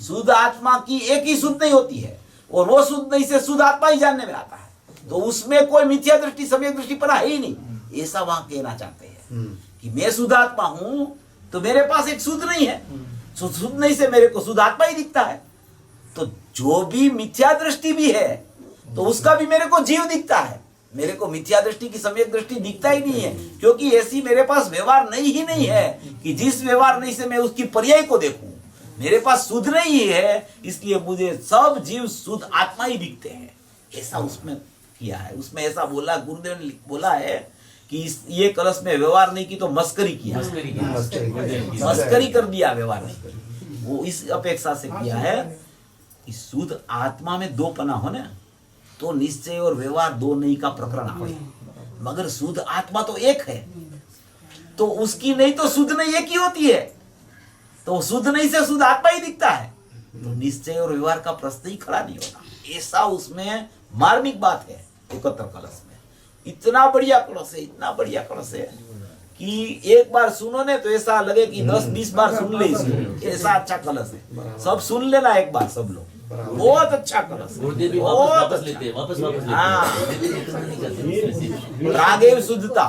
शुद्ध आत्मा की एक ही शुद्ध नहीं होती है और वो शुद्ध नहीं से शुद्ध आत्मा ही जानने में आता है. तो उसमें कोई मिथ्या दृष्टि सम्यक दृष्टि पना है ही नहीं. ऐसा वहां कहना चाहते हैं कि मैं शुद्ध आत्मा हूं तो मेरे पास एक शुद्ध नहीं है. शुद्ध नहीं से मेरे को शुद्ध आत्मा ही दिखता है. तो जो भी मिथ्या दृष्टि भी है तो उसका भी मेरे को जीव दिखता है. मेरे को मिथ्या दृष्टि की सम्यक दृष्टि दिखता ही नहीं है, क्योंकि ऐसी मेरे पास व्यवहार नहीं ही नहीं है कि जिस व्यवहार नहीं से मैं उसकी पर्याय को देखूं. मेरे पास शुद्ध नहीं ही है, इसलिए मुझे सब जीव शुद्ध आत्मा ही दिखते हैं. ऐसा उसमें किया है. उसमें ऐसा बोला गुरुदेव ने बोला है कि ये कलश में व्यवहार नहीं की तो मस्करी किया. मस्करी कर दिया व्यवहार नहीं. वो इस अपेक्षा से किया है कि शुद्ध आत्मा में दो पना हो ना तो निश्चय और व्यवहार दो नहीं का प्रकरण आवे. मगर शुद्ध आत्मा तो एक है तो उसकी नहीं तो शुद्ध नहीं एक ही होती है. तो शुद्ध नहीं से शुद्ध आत्मा ही दिखता है तो निश्चय और व्यवहार का प्रश्न ही खड़ा नहीं होता. ऐसा उसमें मार्मिक बात है 71 कलश में. इतना बढ़िया कलश है, इतना बढ़िया कलश है कि एक बार सुनो ने तो ऐसा लगे कि 10-20 बार सुन ले इसको. ऐसा अच्छा कलश है. सब सुन लेना एक बार सब लोग. बहुत अच्छा कलश है. गुरुदेव भी बहुत वापस अच्छा. लेते हैं, वापस लेते हाँ. हैं. रागेव शुद्धता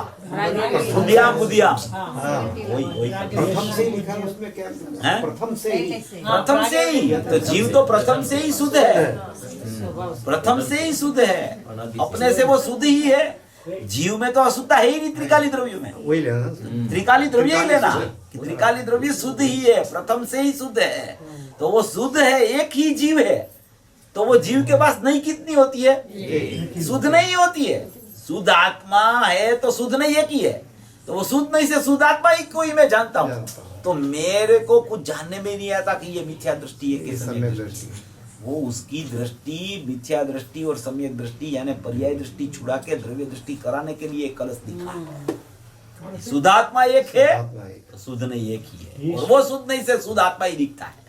बुद्धियाम बुद्धियाम. वही प्रथम से ही लिखा है उसमें क्या हैं? प्रथम से ही प्रथम से ही तो जीव तो प्रथम से ही शुद्ध है. प्रथम से ही शुद्ध है. अपने से वो शुद्ध ही है, जीव में तो अशुद्धता है ही नहीं त्रिकाली द्रव्यों में। वही लेना ना। त्रिकाली द्रव्य ही लेना, त्रिकाली द्रव्य शुद्ध ही है, प्रथम से ही शुद्ध है, तो वो शुद्ध है, एक ही जीव है, तो वो जीव के पास नहीं कितनी होती है, शुद्ध नहीं होती है। शुद्ध आत्मा है तो शुद्ध नहीं एक ही है, तो वो शुद्ध नहीं से शुद्ध आत्मा ही कोई मैं जानता हूँ, तो मेरे को कुछ जानने में नहीं आता कि ये मिथ्या दृष्टि है कि सम्यक सम्यक दृष्टि। दृष्टि। वो उसकी दृष्टि, मिथ्या दृष्टि और सम्यक दृष्टि यानी पर्याय दृष्टि छुड़ा के द्रव्य दृष्टि कराने के लिए एक कलश दिखा है। शुद्धात्मा एक है आत्मा एक। तो शुद्ध नहीं एक ही है, और वो शुद्ध नहीं से शुद्ध आत्मा ही दिखता है।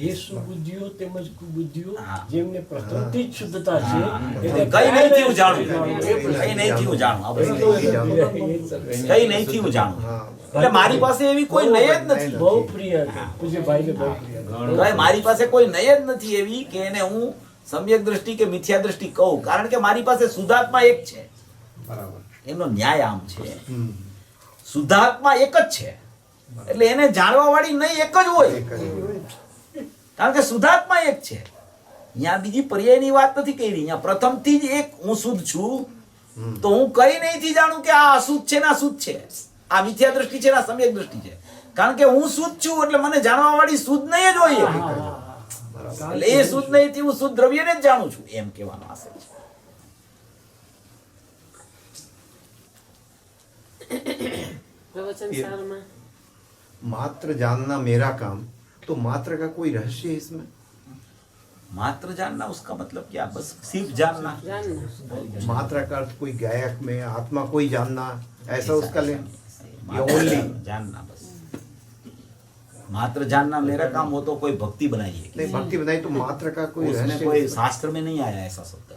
એ સુબુદ્ધિઓ તેમજ કુબુદ્ધિઓ હા. જેમને પ્રથમથી જ શુદ્ધતા છે એટલે કઈ નહીં હું જાણું, કઈ કઈ નહીં હું જાણું, આ બસ કઈ નહીં જાણું. કઈ નહીં હું જાણું, हाँ એટલે મારી પાસે એવી કોઈ નય જ નથી, બહુ પ્રિય હતા પૂજ્ય ભાઈને બહુ પ્રિય હતા. ભાઈ મારી પાસે કોઈ નય જ નથી એવી કે એને હું સમ્યક દ્રષ્ટિ કે મિથ્યા દ્રષ્ટિ કહું, કારણ કે મારી પાસે શુદ્ધાત્મા એક છે, बराबर। એનો ન્યાય આમ છે, हम्म। શુદ્ધાત્મા એક જ છે, એટલે એને જાણવા વાળી નહીં એક જ હોય, एक ही। કારણ કે શુદ્ધાત્મા એક છે। અહીંયા બીજી પર્યાયની વાત નથી કરી, અહીંયા પ્રથમથી જ એક હું શુદ્ધ છું, તો હું કઈ નહીંથી જાણું કે આ અશુદ્ધ છે ને આ શુદ્ધ છે, આ મિથ્યા દૃષ્ટિ છે ને આ સમ્યક દૃષ્ટિ છે, કારણ કે હું શુદ્ધ છું એટલે મને જાણવા વાળી શુદ્ધ નહીં જ હોય, એટલે એ શુદ્ધ નહીંથી હું શુદ્ધ દ્રવ્યને જ જાણું છું, એમ કહેવાનો આશય છે। પ્રવચન સારમાં मात्र जानना मेरा काम, तो मात्र का कोई रहस्य है इसमें? मात्र जानना उसका मतलब क्या, बस सिर्फ जानना, જાણના मात्रा का अर्थ कोई गायक में आत्मा कोई जानना, ऐसा उसका ले मात्र ओनली जानना, बस मात्र जानना मेरा काम हो तो कोई भक्ति बनाइए, नहीं भक्ति बनाई तो मात्र का कोई उसमें रहस्य कोई है? शास्त्र में नहीं आया ऐसा शब्द,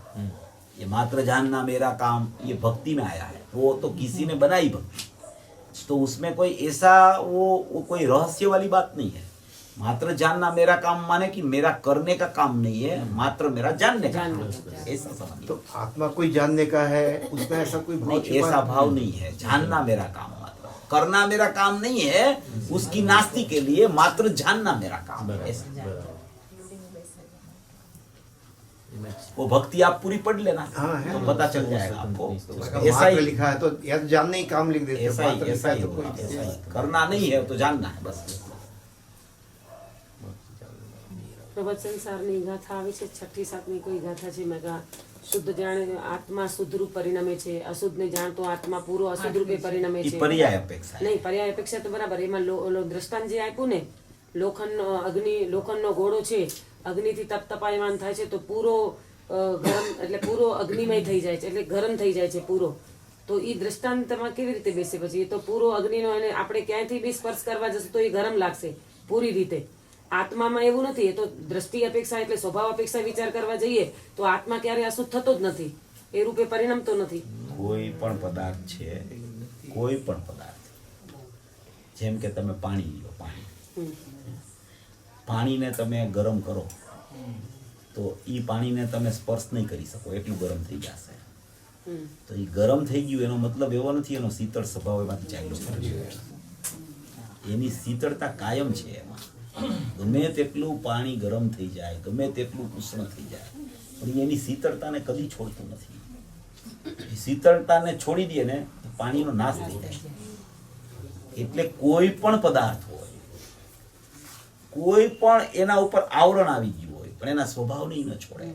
ये मात्र जानना मेरा काम ये भक्ति में आया है, वो तो किसी ने बनाई भक्ति, तो उसमें कोई ऐसा वो कोई रहस्य वाली बात नहीं है। मात्र जानना मेरा काम माने कि मेरा करने का काम नहीं है, मात्र मेरा जानने का काम है, ऐसा समझ तो आत्मा कोई जानने का है, उसमें ऐसा कोई भाव नहीं, छिपा ऐसा है? भाव नहीं है। जानना मेरा काम, मात्र करना मेरा काम नहीं है, उसकी नास्ती के लिए मात्र जानना मेरा काम है, ऐसा। वो भक्ति आप पूरी पढ़ लेना, हाँ, है। तो पता चल जाएगा आपको, अगर ऐसा मात्र ही लिखा है तो या तो जानने ही काम लिख देते हैं, ऐसा मात्र ही लिखा है तो होगा, कोई ऐसा ही। करना नहीं है तो जानना है बस। પ્રવચન સારની ગાથા આવી છે, 6ઠી 7મી કોઈ ગાથા છે, મેં કહા શુદ્ધ જાણે આત્મા શુદ્ધ રૂપ પરિણમે છે, અશુદ્ધને જાણતો આત્મા પૂરો અશુદ્ધ રૂપે પરિણમે ये છે। पर्याय अपेक्षा है। નહીં, પર્યાય અપેક્ષા તો બરાબર, એમાં ઓલો દ્રષ્ટાંત જે આપ્યું ને, લોખંડનો અગ્નિ, લોખંડનો ઘોડો છે, અગ્નિથી તપતપાયમાન થાય છે તો પૂરો ગરમ, એટલે પૂરો અગ્નિમય થઈ જાય છે, એટલે ગરમ થઈ જાય છે પૂરો, તો એ દ્રષ્ટાંતમાં કેવી રીતે બેસે? પછી એ તો પૂરો અગ્નિનો, અને આપણે ક્યાંયથી બી સ્પર્શ કરવા જશું તો એ ગરમ લાગશે પૂરી રીતે। આત્મામાં એવું નથી, એ તો દ્રષ્ટિ અપેક્ષા એટલે સ્વભાવ અપેક્ષા વિચાર કરવા જઈએ તો આત્મા ક્યારે અશુદ્ધ થતો જ નથી, એ રૂપે પરિણમતો નથી। કોઈ પણ પદાર્થ છે, કોઈ પણ પદાર્થ, જેમ કે તમે પાણી લો, પાણીને તમે ગરમ કરો તો એ પાણીને તમે સ્પર્શ નહીં કરી શકો, એટલું ગરમ થઈ જશે, તો એ ગરમ થઈ ગયું એનો મતલબ એવો નથી એનો શીતળ સ્વભાવ એમાંથી ચાલ્યો ગયો, એની શીતળતા કાયમ છે એમાં, ગમે તેટલું પાણી ગરમ થઈ જાય, ગમે તેટલું ઉષ્ણ થઈ જાય, પણ એની શીતળતાને કદી છોડતું નથી, એ શીતળતાને છોડી દે ને તો પાણીનો નાશ થઈ જાય। એટલે કોઈ પણ પદાર્થ હોય, કોઈ પણ એના ઉપર આવરણ આવી ગયું હોય પણ એના સ્વભાવને ન છોડે,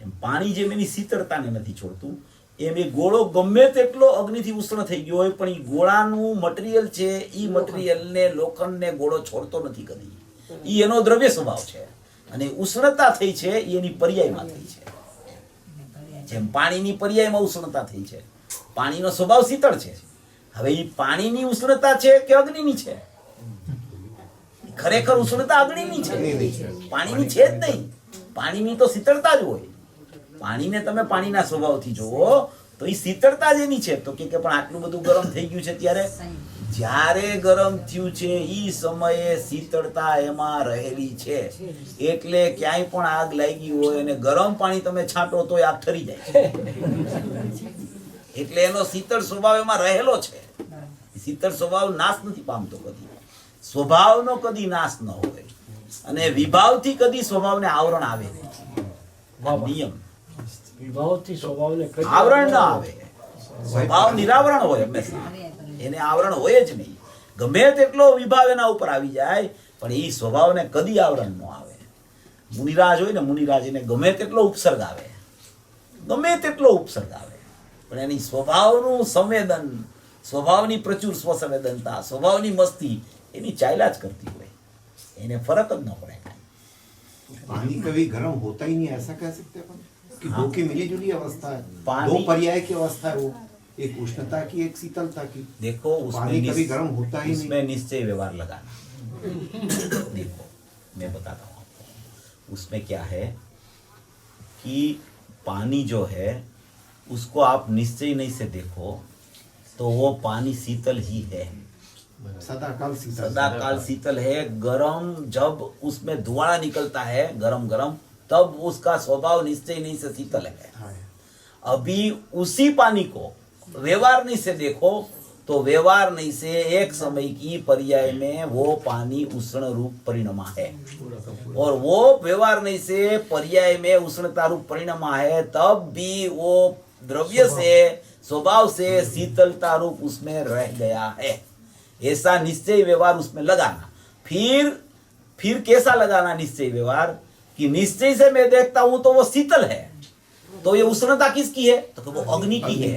એમ પાણી જેમ એની શીતળતાને નથી છોડતું, એમ એ ગોળો ગમે તેટલો અગ્નિથી ઉષ્ણ થઈ ગયો હોય પણ એ ગોળાનું મટીરિયલ છે, એ મટીરિયલને, લોખંડને ગોળો છોડતો નથી કદી, એ એનો દ્રવ્ય સ્વભાવ છે, અને ઉષ્ણતા થઈ છે એ એની પર્યાયમાં થઈ છે, જેમ પાણીની પર્યાયમાં ઉષ્ણતા થઈ છે, પાણીનો સ્વભાવ શીતળ છે, હવે એ પાણીની ઉષ્ણતા છે કે અગ્નિની છે? ખરેખર ઉષ્ણતા અગ્નિની છે, પાણીની છે જ નહીં, પાણીની તો શીતળતા જ હોય, પાણીને તમે પાણીના સ્વભાવથી જોવો તો એ શીતળતા જ એની છે, તો કે પણ આટલું બધું ગરમ થઈ ગયું છે ત્યારે, જ્યારે ગરમ થયું છે એ સમયે શીતળતા એમાં રહેલી છે, એટલે ક્યાંય પણ આગ લાગી હોય અને ગરમ પાણી તમે છાંટો તો આગ ઠરી જાય છે, એટલે એનો શીતળ સ્વભાવ એમાં રહેલો છે, શીતળ સ્વભાવ નાશ નથી પામતો કદી, સ્વભાવનો કદી નાશ ન હોય, અને વિભાવથી કદી સ્વભાવને આવરણ આવે નહીં, આ નિયમ, વિભાવથી સ્વભાવને કદી આવરણ ન આવે, સ્વભાવ નિરાવરણ હોય હંમેશા, એને આવરણ હોય જ નહીં. ગમે તેટલો વિભાવ એના ઉપર આવી જાય પણ એ સ્વભાવને કદી આવરણ ન આવે. મુનિરાજ હોય ને, મુનિરાજ એને ગમે તેટલો ઉપસર્ગ આવે, ગમે તેટલો ઉપસર્ગ આવે, પણ એની સ્વભાવનું સંવેદન, સ્વભાવની પ્રચુર સ્વસંવેદનતા, સ્વભાવની મસ્તી એની ચાલ્યા જ કરતી હોય, એને ફરક જ ન પડે કાંઈ. पानी कभी गर्म होता ही नहीं, ऐसा कह सकते हैं अपन कि दो की मिली जुली अवस्था है, पानी- दो पर्याय की अवस्था है वो, एक उष्णता की एक शीतलता की. देखो उसमें पानी कभी गर्म होता ही उसमें निश्चय व्यवहार लगाना. देखो मैं बताता हूँ आपको, उसमें क्या है कि पानी जो है उसको आप निश्चय नहीं से देखो तो वो पानी शीतल ही है, सदा काल शीतल. सदा काल शीतल है. गरम जब उसमें धुआं निकलता है गरम गरम, तब उसका स्वभाव निश्चय नहीं से शीतल है. हाँ. अभी उसी पानी को व्यवहार नहीं से देखो तो व्यवहार नहीं से एक समय की पर्याय में वो पानी उष्ण रूप परिणमा है, और वो व्यवहार नहीं से पर्याय में उष्णता रूप परिणमा है, तब भी वो द्रव्य से स्वभाव से शीतलता रूप उसमें रह गया है. ऐसा निश्चय व्यवहार उसमें लगाना. फिर कैसा लगाना निश्चय व्यवहार कि निश्चय से मैं देखता हूं तो वो शीतल है, तो ये उष्णता किसकी है, तो वो अग्नि की है.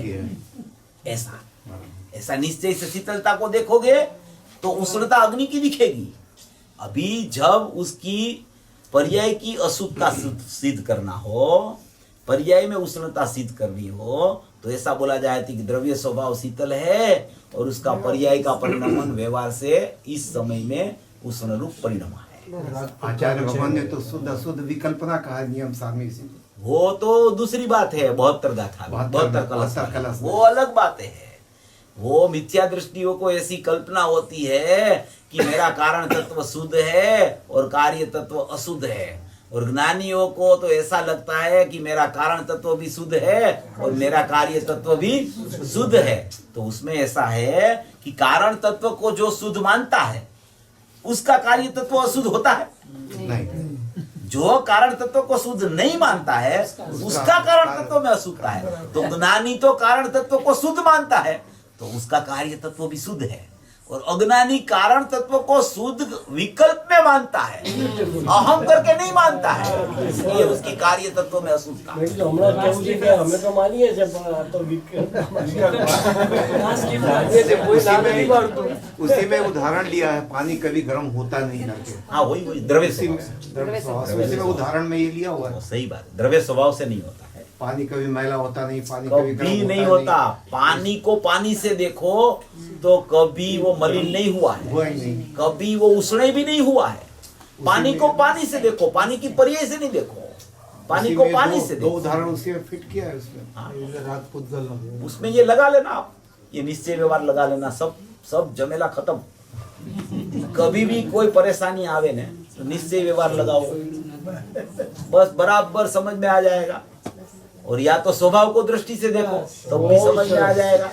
ऐसा ऐसा निश्चय से शीतलता को देखोगे तो उष्णता अग्नि की दिखेगी. अभी जब उसकी पर्याय की अशुद्धता सिद्ध करना हो, पर्याय में उष्णता सिद्ध करनी हो, तो ऐसा बोला जाए कि द्रव्य स्वभाव शीतल है और उसका पर्याय का परिणमन व्यवहार से इस समय में उष्ण रूप परिणमा है. आचार्य भगवान ने तो शुद्ध अशुद्ध विकल्पना कहा है नियम सार में, इसी वो तो दूसरी बात है, 72 गाथा में, 72 कलश कलश में, वो अलग बात है. वो मिथ्या दृष्टियों को ऐसी कल्पना होती है कि मेरा कारण तत्व शुद्ध है और कार्य तत्व अशुद्ध है, और ज्ञानियों को तो ऐसा लगता है कि मेरा कारण तत्व भी शुद्ध है और मेरा कार्य तत्व भी शुद्ध है. तो उसमें ऐसा है कि कारण तत्व को जो शुद्ध मानता है उसका कार्य तत्व अशुद्ध होता है. नहीं. जो कारण तत्व को शुद्ध नहीं मानता है उसका कारण तत्व में अशुद्धता है. तो ज्ञानी तो कारण तत्व को शुद्ध मानता है तो उसका कार्य तत्व भी शुद्ध है, और अज्ञानी कारण तत्व को शुद्ध विकल्प में मानता है, अहम करके नहीं मानता है, इसलिए उसकी कार्य तत्व में अशुद्धता. મેં કીધું હમણાં કેવું છે કે અમે તો માનીએ છીએ પણ આ તો માનીએ છીએ, કોઈ ના નહીં માનતું. उसी में उदाहरण लिया है, पानी कभी गर्म होता नहीं करके. हाँ वही द्रव्य उसी में स्वभाव. उसी में उदाहरण में ये लिया हुआ है. सही बात, द्रव्य स्वभाव से नहीं होता है, पानी कभी मैला होता नहीं, पानी कभी कभी गर्म नहीं होता. पानी को पानी से देखो तो कभी वो मलिन नहीं हुआ है, हुआ ही नहीं. कभी वो उष्ण भी नहीं हुआ है. पानी को पानी से देखो, पानी की पर्याय से नहीं देखो, पानी उसी को में पानी दो- से दो देखो. उदाहरण उसी में फिट किया है उसमें. उसमें ये लगा लेना आप, ये निश्चय व्यवहार लगा लेना, सब जमेला खत्म. कभी भी कोई परेशानी आवे ने तो निश्चय व्यवहार लगाओ, बस बराबर समझ में आ जाएगा. और या तो स्वभाव को दृष्टि से देखो तो भी समझ में आ जाएगा.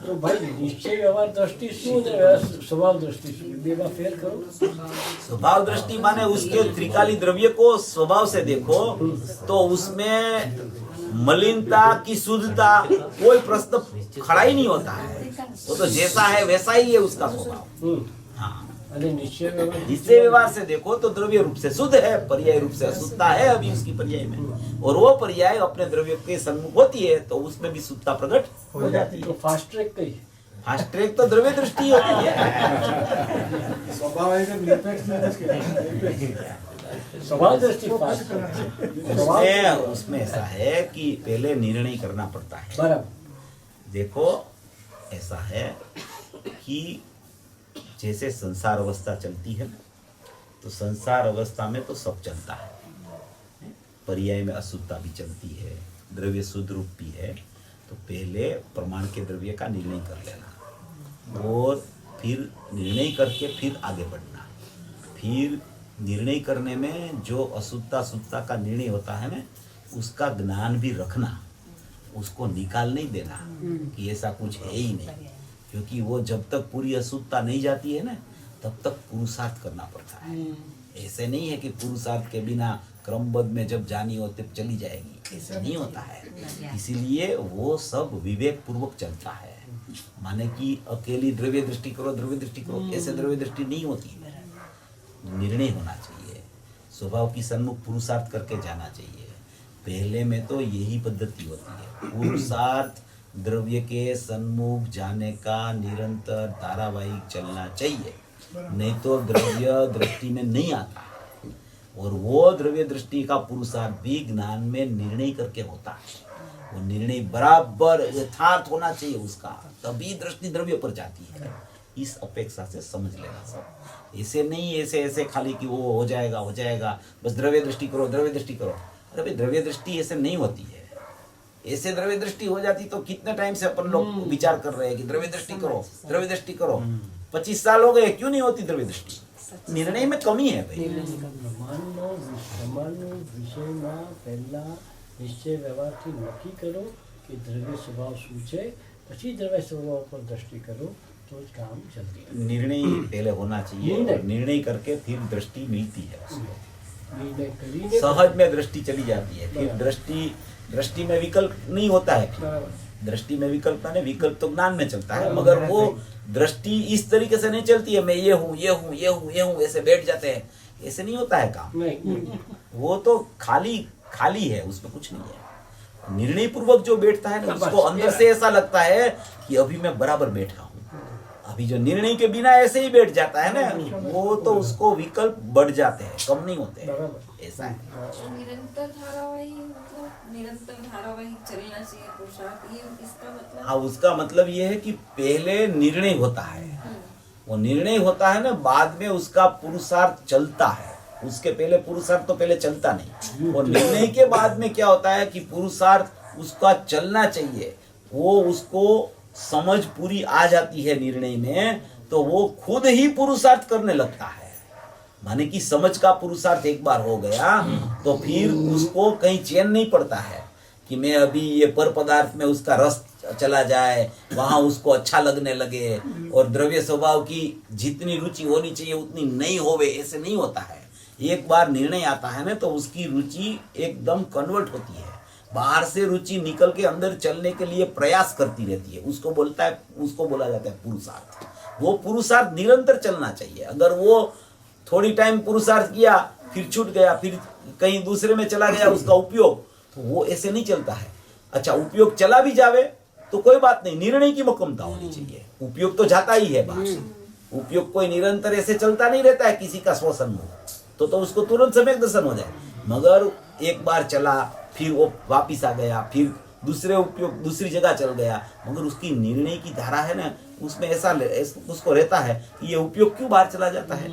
તો ભાઈ નિશ્ચય વ્યવહાર દ્રષ્ટિ શું ને સ્વભાવ દ્રષ્ટિ શું, બેમાં ફેર કરો. स्वभाव दृष्टि माने उसके त्रिकाली द्रव्य को स्वभाव से देखो तो उसमें मलिनता की शुद्धता कोई प्रश्न खड़ा ही नहीं होता है, वो तो जैसा है वैसा ही है उसका स्वभाव. हाँ, અને નિશ્ચય વ્યવહાર निश्चय व्यवहार से देखो तो द्रव्य रूप से शुद्ध है, पर्याय रूप से अशुद्धता है अभी उसकी पर्याय में, और वो पर्याय अपने द्रव्य के सम्मुख होती है तो उसमें भी शुद्धता प्रकट हो जाती है. તો ફાસ્ટ ટ્રેક કઈ फास्ट ट्रैक तो द्रव्य दृष्टि होती है. સ્વભાવ દ્રષ્ટિ ફાસ્ટ उसमें ऐसा है कि पहले निर्णय करना पड़ता है. બરાબર. देखो ऐसा है कि जैसे संसार अवस्था चलती है तो संसार अवस्था में तो सब चलता है, पर्याय में अशुद्धता भी चलती है, द्रव्य शुद्ध रूप भी है. तो पहले प्रमाण के द्रव्य का निर्णय कर लेना और फिर निर्णय करके फिर आगे बढ़ना. फिर निर्णय करने में जो अशुद्धता शुद्धता का निर्णय होता है ना, उसका ज्ञान भी रखना, उसको निकाल नहीं देना कि ऐसा कुछ है ही नहीं, क्योंकि वो जब तक पूरी अशुद्धता नहीं जाती है ना तब तक पुरुषार्थ करना पड़ता है. ऐसे नहीं है कि पुरुषार्थ के बिना क्रमबद्ध में जब जानी हो तब चली जाएगी, ऐसा नहीं होता है। इसीलिए वो सब विवेक पूर्वक चलता है। माने कि अकेली द्रव्य दृष्टि करो, ऐसे द्रव्य दृष्टि नहीं होती। निर्णय होना चाहिए, स्वभाव की सन्मुख पुरुषार्थ करके जाना चाहिए। पहले में तो यही पद्धति होती है, पुरुषार्थ द्रव्य के सन्मुख जाने का निरंतर धारावाहिक चलना चाहिए, नहीं तो द्रव्य दृष्टि में नहीं आता है। और वो द्रव्य दृष्टि का पुरुषार्थ भी ज्ञान में निर्णय करके होता है। वो निर्णय बराबर यथार्थ होना चाहिए उसका, तभी दृष्टि द्रव्य पर जाती है। इस अपेक्षा से समझ लेना सब, ऐसे नहीं ऐसे खाली कि वो हो जाएगा बस द्रव्य दृष्टि करो। अरे भाई द्रव्य दृष्टि ऐसे नहीं होती है। ऐसे द्रव्य दृष्टि हो जाती तो कितने टाइम से अपन लोग विचार कर रहे हैं कि द्रव्य दृष्टि करो 25 साल हो गए, क्यों नहीं होती द्रव्य दृष्टि? निर्णय में कमी है भाई। પ્રમાણનો વિષયમાં પહેલા નિશ્ચય વ્યવહારથી નક્કી કરો કે દ્રવ્ય સ્વભાવ શું છે, પછી દ્રવ્ય સ્વભાવ પર દ્રષ્ટિ કરો તો જ કામ જલ્દી निर्णय पहले होना चाहिए, और निर्णय करके फिर दृष्टि मिलती है उसको। નિર્ણય કરીને सहज में दृष्टि चली जाती है, फिर दृष्टि में विकल्प नहीं होता है। બરાબર दृष्टि में विकल्प नहीं, विकल्प तो ज्ञान में चलता है, मगर वो दृष्टि इस तरीके से नहीं चलती है मैं ये हूँ ऐसे बैठ जाते हैं, ऐसे नहीं होता है काम। નહીં वो तो खाली है, उसमें कुछ नहीं है। निर्णय पूर्वक जो बैठता है ना, उसको अंदर से ऐसा लगता है कि अभी मैं बराबर बैठा हूँ। अभी जो निर्णय के बिना ऐसे ही बैठ जाता है ना, वो तो उसको विकल्प बढ़ जाते हैं, कम नहीं होते हैं। બરાબર ऐसा है। निरंतर धारावाही मतलब निरंतर धारावाही चलना चाहिए पुरुषार्थ, ये इसका मतलब हाँ, उसका मतलब ये है कि पहले निर्णय होता है, वो निर्णय होता है ना, बाद में उसका पुरुषार्थ चलता है। उसके पहले पुरुषार्थ तो पहले चलता नहीं, और निर्णय के बाद में क्या होता है कि पुरुषार्थ उसका चलना चाहिए। वो उसको समझ पूरी आ जाती है निर्णय में, तो वो खुद ही पुरुषार्थ करने लगता है। माने कि समझ का पुरुषार्थ एक बार हो गया तो फिर उसको कहीं चैन नहीं पड़ता है कि मैं अभी ये पर पदार्थ में उसका रस चला जाए, वहां उसको अच्छा लगने लगे, और द्रव्य स्वभाव की जितनी रुचि होनी चाहिए उतनी नहीं होवे, ऐसे नहीं होता है। एक बार निर्णय आता है ना, तो उसकी रुचि एकदम कन्वर्ट होती है, बाहर से रुचि निकल के अंदर चलने के लिए प्रयास करती रहती है। उसको बोला जाता है पुरुषार्थ। वो पुरुषार्थ निरंतर चलना चाहिए। अगर वो थोड़ी टाइम पुरुषार्थ किया, फिर छूट गया, फिर कहीं दूसरे में चला गया उसका उपयोग, तो वो ऐसे नहीं चलता है। अच्छा, उपयोग चला भी जावे तो कोई बात नहीं, निर्णय की मक्कमता होनी चाहिए। उपयोग तो जाता ही है बाहर से, उपयोग कोई निरंतर ऐसे चलता नहीं रहता है किसी का श्वसन हो, तो उसको तुरंत सम्यक दर्शन हो जाए। मगर एक बार चला, फिर वो वापिस आ गया, फिर दूसरी जगह चल गया, मगर उसकी निर्णय की धारा है ना, उसमें ऐसा उसको रहता है कि ये उपयोग क्यों बाहर चला जाता है,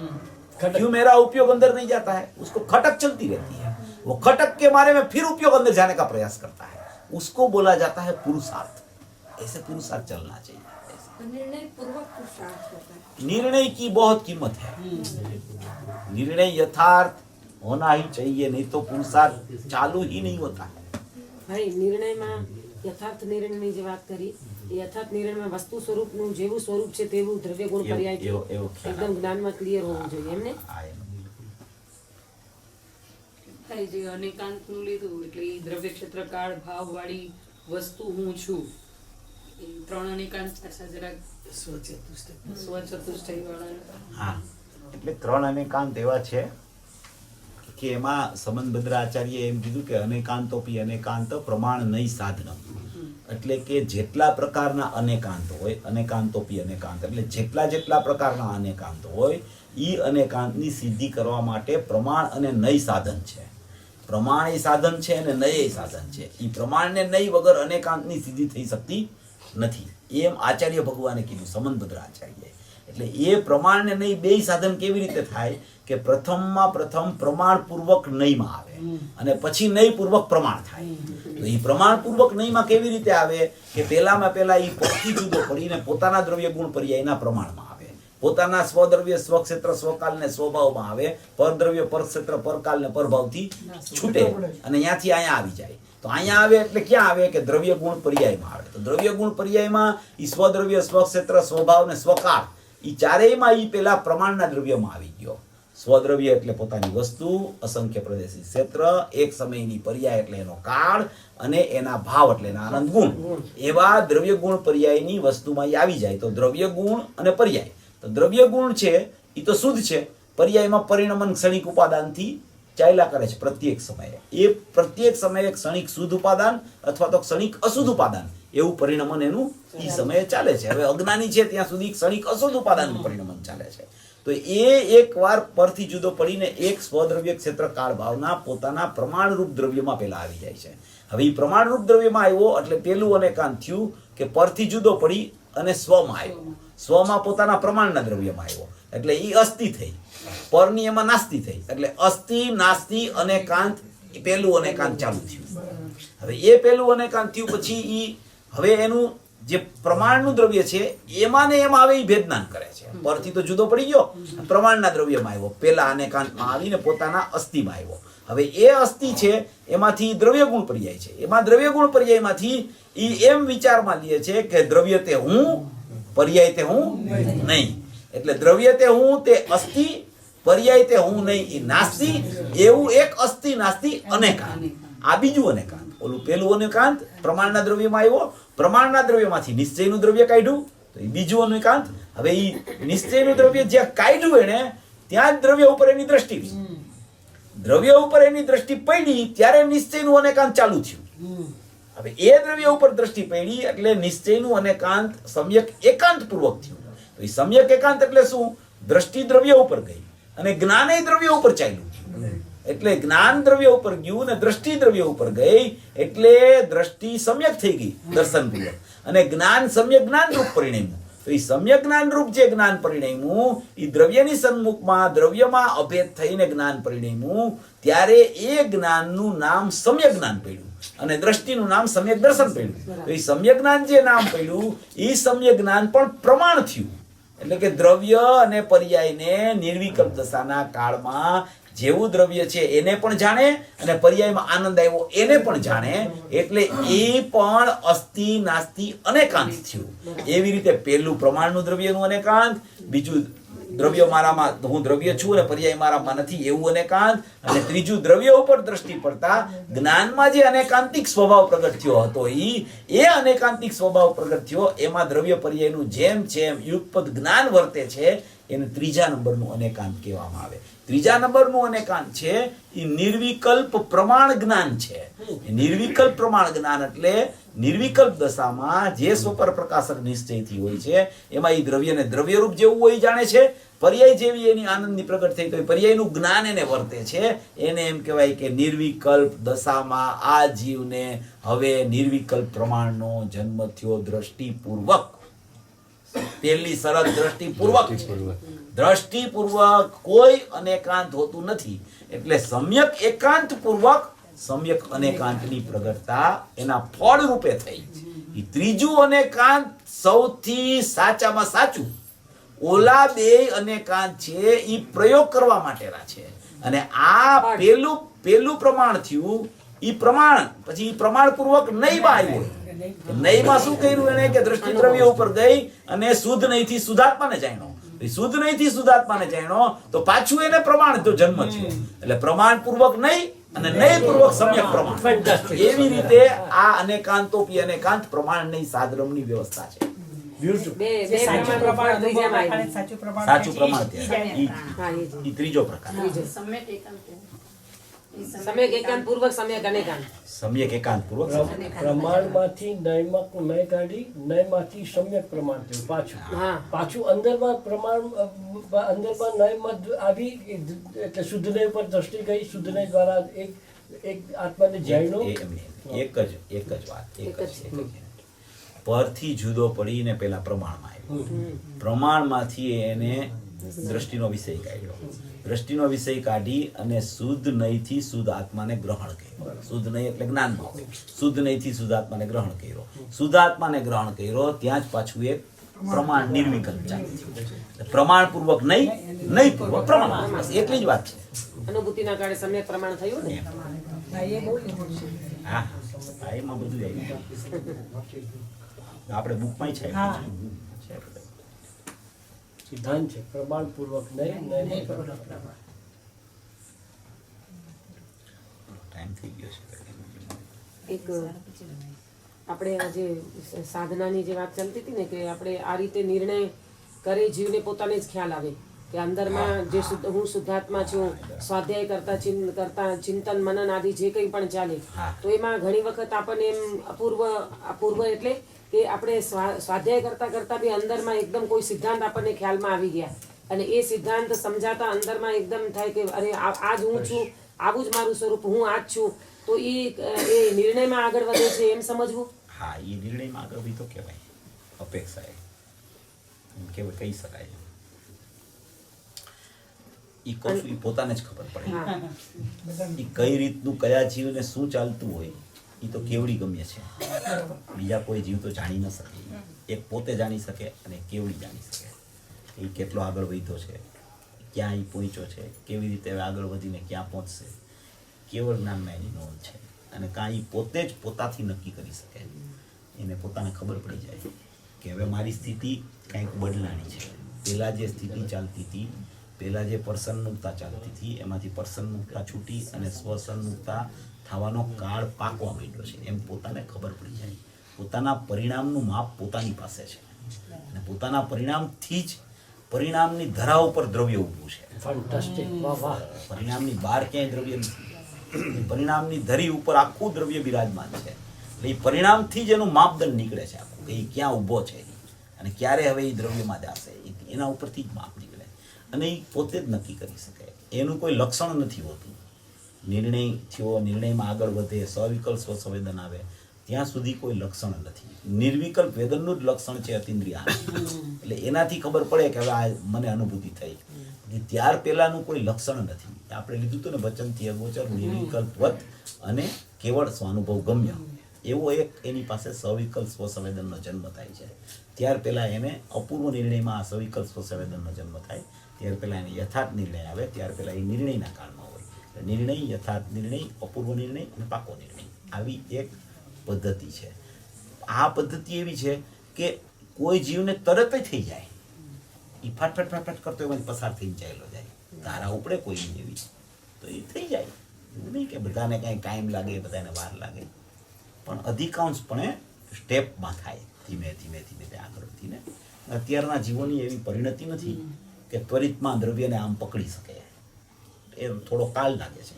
क्यों मेरा उपयोग अंदर नहीं जाता है। उसको खटक चलती रहती है, वो खटक के बारे में फिर उपयोग अंदर जाने का प्रयास करता है, उसको बोला जाता है पुरुषार्थ। ऐसे पुरुषार्थ चलना चाहिए। निर्णय पूर्वक पुरुषार्थ होता है। निर्णय की बहुत कीमत है, निर्णय यथार्थ होना ही चाहिए, नहीं तो पुरुषार्थ चालू ही नहीं होता है। ભાઈ નિર્ણયમાં યથાર્થ નિર્ણયની જે વાત કરી, એ યથાર્થ નિર્ણયમાં વસ્તુ સ્વરૂપનું જેવું સ્વરૂપ છે તેવું દ્રવ્ય ગુણ પર્યાય છે, એવો ખ્યાલ એકદમ જ્ઞાનમાં ક્લિયર હોવું જોઈએ એમને। થાય જે અનેકાંતનું લીધું એટલે ઈ દ્રવ્ય ક્ષેત્ર કાળ ભાવ વાળી વસ્તુ હું છું, એ ત્રણ અનેકાંત પાછા જરાક સ્વચતુષ્ટય વાળા હા, એટલે ત્રણ અનેકાંત એવા છે કે એમાં સંબંધભદ્ર આચાર્ય એમ કીધું કે અનેકાંતોપી અનેકાંત પ્રમાણ નહીં સાધન, એટલે કે જેટલા પ્રકારના અનેકાંત હોય, અનેકાંતોપી અનેકાંત એટલે જેટલા પ્રકારના અનેકાંત હોય, ઈ અનેકાંતની સિદ્ધિ કરવા માટે પ્રમાણ અને નય સાધન છે। પ્રમાણ એ સાધન છે અને નય એ સાધન છે। ઈ પ્રમાણ ને નય વગર અનેકાંતની સિદ્ધિ થઈ શકતી નથી, એમ આચાર્ય ભગવાને કીધું, સંબંધભદ્ર આચાર્ય। એટલે એ પ્રમાણ ને નય બે સાધન કેવી રીતે થાય કે પ્રથમ પ્રમાણપૂર્વક નયમાં આવે અને પછી નયપૂર્વક પ્રમાણ થાય। તો એ પ્રમાણપૂર્વક નયમાં કેવી રીતે આવે કે પહેલા ઈ પદથી જુદો પડીને પોતાના દ્રવ્ય ગુણ પર્યાયના પ્રમાણમાં આવે, પોતાના સ્વદ્રવ્ય સ્વક્ષેત્ર સ્વકાલ ને સ્વભાવમાં આવે, પરદ્રવ્ય પરક્ષેત્ર પરકાલ ને પરભાવથી છૂટે અને અહીંયાથી અહીંયા આવી જાય। તો અહીંયા આવે એટલે ક્યાં આવે કે દ્રવ્ય ગુણ પર્યાયમાં આવે। તો દ્રવ્ય ગુણ પર્યાયમાં ઈ સ્વદ્રવ્ય સ્વક્ષેત્ર સ્વભાવ ને સ્વકાળ ઈ ચારેયમાં ઈ પેલા પ્રમાણના દ્રવ્યમાં આવી ગયો। સ્વદ્રવ્ય એટલે પોતાની વસ્તુ, અસંખ્ય પ્રદેશી ક્ષેત્ર, એક સમયની પર્યાય એટલે એનો કાળ, અને એના ભાવ એટલે એના આનંદ ગુણ. એવા દ્રવ્ય ગુણ પર્યાયની વસ્તુમાં ઈ આવી જાય તો દ્રવ્ય ગુણ અને પર્યાય. તો દ્રવ્ય ગુણ છે એ તો શુદ્ધ છે, પર્યાયમાં પરિણમન ક્ષણિક ઉપાદાનથી ચાલ્યા કરે છે પ્રત્યેક સમયે. એ પ્રત્યેક સમયે ક્ષણિક શુદ્ધ ઉપાદાન અથવા તો ક્ષણિક અશુદ્ધ ઉપાદાન એવું પરિણમન એનું એ સમયે ચાલે છે. હવે અજ્ઞાની છે ત્યાં સુધી ક્ષણિક અશુદ્ધ ઉપાદાનનું પરિણમન ચાલે છે. તો એ એકવાર પરથી જુદો પડીને એક સ્વદ્રવ્ય ક્ષેત્ર કાળ ભાવના પોતાના પ્રમાણરૂપ દ્રવ્યમાં પેલા આવી જાય છે. હવે એ પ્રમાણરૂપ દ્રવ્યમાં આવ્યો એટલે પેલું અને કાન થયું કે પરથી જુદો પડી અને સ્વમાં આવ્યો. સ્વમાં પોતાના પ્રમાણના દ્રવ્યમાં આવ્યો એટલે એ અસ્થિ થઈ, પરની એમાં નાસ્તિ થઈ, એટલે અસ્થિ નાસ્તિ અને કાંત પેલું અને કાંત ચાલુ થયું. હવે એ પેલું અને કાંત થયું પછી ઈ હવે એનું જે પ્રમાણનું દ્રવ્ય છે એમાં ને એમાં આવે એ ભેદનાન કરે છે. પરથી તો જુદો પડી ગયો, પ્રમાણના દ્રવ્યમાં આવ્યો, પેલા અને કાંતમાં આવીને પોતાના અસ્થિમાં આવ્યો. હવે એ અસ્થિ છે એમાંથી દ્રવ્ય ગુણ પર્યાય છે. એમાં દ્રવ્ય ગુણ પર્યાયમાંથી ઈ એમ વિચારમાં લે છે કે દ્રવ્ય તે હું, પર્યાય તે હું નહીં. એટલે દ્રવ્ય તે હું તે અસ્થિ, પર્યાય તે હું નહીં એ નાસ્તિ. એવું એક અસ્થિ નાસ્તિ અનેકાંત. આ બીજું અનેકાંત. ઓલું પેલું અનેકાંત પ્રમાણના દ્રવ્યમાં આવ્યો, પ્રમાણના દ્રવ્યમાંથી નિશ્ચયનું દ્રવ્ય કાઢ્યું તો એ બીજું અનેકાંત. હવે એ નિશ્ચયનું દ્રવ્ય જ્યાં કાઢ્યું એને ત્યાં જ દ્રવ્ય ઉપર એની દ્રષ્ટિ, દ્રવ્ય ઉપર એની દ્રષ્ટિ પડી ત્યારે નિશ્ચયનું અનેકાંત ચાલુ થયું. હવે એ દ્રવ્ય ઉપર દ્રષ્ટિ પડી એટલે નિશ્ચયનું અનેકાંત સમ્યક એકાંત પૂર્વક થયું. તો એ સમ્યક એકાંત એટલે શું? દ્રષ્ટિ દ્રવ્ય ઉપર ગઈ અને જ્ઞાન એ દ્રવ્ય ઉપર ચાલ્યું. એટલે જ્ઞાન દ્રવ્ય ઉપર ગયું ને દ્રષ્ટિ દ્રવ્ય ઉપર ગઈ એટલે દ્રષ્ટિ સમ્યક થઈ ગઈ દર્શન પૂર્વક, અને જ્ઞાન સમ્યક જ્ઞાન રૂપ પરિણમ્યું. તો એ સમ્યક જ્ઞાન રૂપ જે જ્ઞાન પરિણમ્યું એ દ્રવ્યની સન્મુખમાં દ્રવ્યમાં અભેદ થઈને જ્ઞાન પરિણમ્યું ત્યારે એ જ્ઞાનનું નામ સમ્યક જ્ઞાન પડ્યું અને દ્રષ્ટિનું નામ સમ્યક દર્શન પડ્યું. તો એ સમ્યક જ્ઞાન જે નામ પડ્યું એ સમ્યક જ્ઞાન પણ પ્રમાણ થયું. એટલે કે દ્રવ્ય અને પર્યાયને નિર્વિકલ્પ દશાના કાળમાં જેવું દ્રવ્ય છે એને પણ જાણે અને પર્યાયમાં આનંદ આવ્યો એને પણ જાણે. એટલે એ પણ અસ્થિ નાસ્તિ અનેકાંત થયું. એવી રીતે પહેલું પ્રમાણનું દ્રવ્યનું અનેકાંત, બીજું દ્રવ્ય મારામાં હું દ્રવ્ય છું અને પર્યાય મારામાં નથી એવું અનેકાંત, અને ત્રીજું દ્રવ્ય ઉપર દ્રષ્ટિ પડતા જ્ઞાનમાં જે અનેકાંતિક સ્વભાવ પ્રગટ થયો હતો એ અનેકાંતિક સ્વભાવ પ્રગટ થયો એમાં દ્રવ્ય પર્યાયનું જેમ જેમ યુગપદ જ્ઞાન વર્તે છે એને ત્રીજા નંબરનું અનેકાંત કહેવામાં આવે. ત્રીજા નંબરનું અનેકાંત છે એ નિર્વિકલ્પ પ્રમાણ જ્ઞાન છે. નિર્વિકલ્પ પ્રમાણ જ્ઞાન એટલે નિર્વિકલ્પ દશામાં જે સ્વપર પ્રકાશક નિશ્ચયથી હોય છે એમાં એ દ્રવ્યને દ્રવ્યરૂપ જેવું હોય જાણે છે. પર્યાય જેવી એની આનંદની પ્રગટ થઈ તો પર્યાયનું જ્ઞાન એને વર્તે છે. એને એમ કહેવાય કે નિર્વિકલ્પ દશામાં આ જીવને હવે નિર્વિકલ્પ પ્રમાણનો જન્મ થયો દ્રષ્ટિપૂર્વક. પહેલી શરત દ્રષ્ટિપૂર્વક છે. દ્રષ્ટિપૂર્વક કોઈ અનેકાંત હોતું નથી. એટલે સમ્યક એકાંત પૂર્વક સમ્યક અનેકાંતની પ્રગટતા એના ફળ રૂપે થઈ. એ ત્રીજું અનેકાંત સૌથી સાચામાં સાચું. ઓલા બે અનેકાંત છે એ પ્રયોગ કરવા માટેના છે અને આ પેલું પ્રમાણ થયું. એ પ્રમાણ પછી પ્રમાણ પૂર્વક નહીંમાં આવ્યું. નહીંમાં શું કર્યું એને કે દ્રષ્ટિ દ્રવ્ય ઉપર ગઈ અને શુદ્ધ નહીંથી શુદ્ધાત્માને જાણ્યો. શુદ્ધ નહીંથી શુદ્ધાત્માને જાણ્યો તો પાછું એને પ્રમાણ તો જન્મ થયો. એટલે પ્રમાણ પૂર્વક નહીં અને નહીં પૂર્વક સમ્યક પ્રમાણ. એવી રીતે આ અનેકાંતોપી અનેકાંત પ્રમાણ નહીં સાધર્મની વ્યવસ્થા છે. સાચું પ્રમાણ ઈ ત્રીજો પ્રકાર. સમ્યક એકાંત પૂર્વક સમ્યક અનેકાંત. સમ્યક એકાંત પૂર્વક પ્રમાણમાંથી નયમાં નય કાઢી નયમાંથી સમ્યક પ્રમાણ થયું પાછું અંદરમાં પ્રમાણ અંદરમાં નયમાં આવી એટલે શુદ્ધ નય પર દ્રષ્ટિ ગઈ. શુદ્ધ નય દ્વારા એક આત્માને જાણ્યો. એક જ વાત પરથી જુદો પડીને પેલા પ્રમાણમાં આવ્યો. પ્રમાણમાંથી એને દ્રષ્ટિનો વિષય કાઢ્યો. દ્રષ્ટિનો વિષય કાઢી અને શુદ્ધ નયથી શુદ્ધ આત્માને ગ્રહણ કર્યો. શુદ્ધ નય એટલે જ્ઞાનમાં. શુદ્ધ નયથી શુદ્ધ આત્માને ગ્રહણ કર્યો. શુદ્ધ આત્માને ગ્રહણ કર્યો ત્યાં જ પાછું એક પ્રમાણ નિર્વિકલ્પ ચાલુ થયું. પ્રમાણ પૂર્વક નહીં પૂર્વક પ્રમાણ. બસ એટલી જ વાત છે. અનુભૂતિના કારણે સમ્યક પ્રમાણ થયું ને. હા એમાં બધું આવ્યું. આપણે બુકમાં છે સિદ્ધાંત છે પ્રમાણ પૂર્વક નહીં. ટાઈમ થઈ ગયો છે. એક આપણે આજે સાધનાની જે વાત ચાલતી હતી ને કે આપણે આ રીતે નિર્ણય કરે જીવને પોતાને જ ખ્યાલ આવે કે અંદરમાં જે હું શુદ્ધાત્મા છું, સ્વાધ્યાય કરતા ચિંતન મનન આદિ જે કંઈ પણ ચાલે તો એમાં ઘણી વખત આપણને એમ અપૂર્વ એટલે કે આપણે સ્વાધ્યાય કરતા બી અંદરમાં એકદમ કોઈ સિદ્ધાંત આપણને ખ્યાલમાં આવી ગયા અને એ સિદ્ધાંત સમજાતા અંદરમાં એકદમ થાય કે અરે આ જ હું છું, આવું જ મારું સ્વરૂપ, હું આ જ છું. તો એ નિર્ણયમાં આગળ વધે છે એમ સમજવું. હા, એ નિર્ણયમાં આગળ બી તો કહેવાય, અપેક્ષા એમ કહેવાય, કહી શકાય. એ કશું એ પોતાને જ ખબર પડે એ કઈ રીતનું કયા જીવને શું ચાલતું હોય. એ તો કેવડી ગમ્ય છે, બીજા કોઈ જીવ તો જાણી ન શકે. એક પોતે જાણી શકે અને કેવડી જાણી શકે એ કેટલો આગળ વધ્યો છે, ક્યાં એ પહોંચ્યો છે, કેવી રીતે આગળ વધીને ક્યાં પહોંચશે. કેવળ જ્ઞાનમાં એની નોંધ છે અને કાં એ પોતે જ પોતાથી નક્કી કરી શકે. એને પોતાને ખબર પડી જાય કે હવે મારી સ્થિતિ કંઈક બદલાણી છે. પહેલાં જે સ્થિતિ ચાલતી હતી, પહેલાં જે પ્રસન્નતા ચાલતી હતી, એમાંથી પ્રસન્નતા છૂટી અને સ્વસન્નતા થવાનો કાળ પાકવા માંડ્યો છે એમ પોતાને ખબર પડી જાય. પોતાના પરિણામનું માપ પોતાની પાસે છે અને પોતાના પરિણામથી જ પરિણામની ધરા ઉપર દ્રવ્ય ઊભું છે. ફેન્ટાસ્ટિક, વાહ વાહ. પરિણામની બહાર ક્યાંય દ્રવ્ય નથી, પરિણામની ધરી ઉપર આખું દ્રવ્ય બિરાજમાન છે. એટલે એ પરિણામથી જ એનું માપદંડ નીકળે છે આખું, કે એ ક્યાં ઊભો છે અને ક્યારે હવે એ દ્રવ્યમાં જશે, એના ઉપરથી જ માપ નીકળે અને એ પોતે જ નક્કી કરી શકે. એનું કોઈ લક્ષણ નથી હોતું. નિર્ણય થયો, નિર્ણયમાં આગળ વધે, સવિકલ્પ સ્વસંવેદન આવે, ત્યાં સુધી કોઈ લક્ષણ નથી. નિર્વિકલ્પ વેદનનું જ લક્ષણ છે અતિન્દ્રિય આનંદ. એટલે એનાથી ખબર પડે કે હવે આ મને અનુભૂતિ થઈ. ત્યાર પહેલાનું કોઈ લક્ષણ નથી. આપણે લીધું હતું ને વચનથી અગોચર, નિર્વિકલ્પવત અને કેવળ સ્વાનુભવ ગમ્ય, એવો એક એની પાસે સવિકલ્પ સ્વસંવેદનનો જન્મ થાય છે. ત્યાર પહેલાં એને અપૂર્વ નિર્ણયમાં સવિકલ્પ સ્વસંવેદનનો જન્મ થાય. ત્યાર પહેલાં એને યથાર્થ નિર્ણય આવે. ત્યાર પહેલાં એ નિર્ણયના કાળમાં હોય. નિર્ણય, યથાર્થ નિર્ણય, અપૂર્વ નિર્ણય અને પાકો નિર્ણય, આવી એક પદ્ધતિ છે. આ પદ્ધતિ એવી છે કે કોઈ જીવને તરત જ થઈ જાય. એ ફાટફાટ કરતો એમાંથી પસાર થઈને ચાલ્યો જાય. ધારા ઉપડે કોઈ એવી તો એ થઈ જાય. એવું નહીં કે બધાને કાંઈ ટાઈમ લાગે, બધાને વાર લાગે, પણ અધિકાંશપણે સ્ટેપમાં થાય, ધીમે ધીમે ધીમે આગળ વધીને. અત્યારના જીવોની એવી પરિણતિ નથી કે ત્વરિતમાં દ્રવ્યને આમ પકડી શકે. એ થોડો કાળ લાગે છે.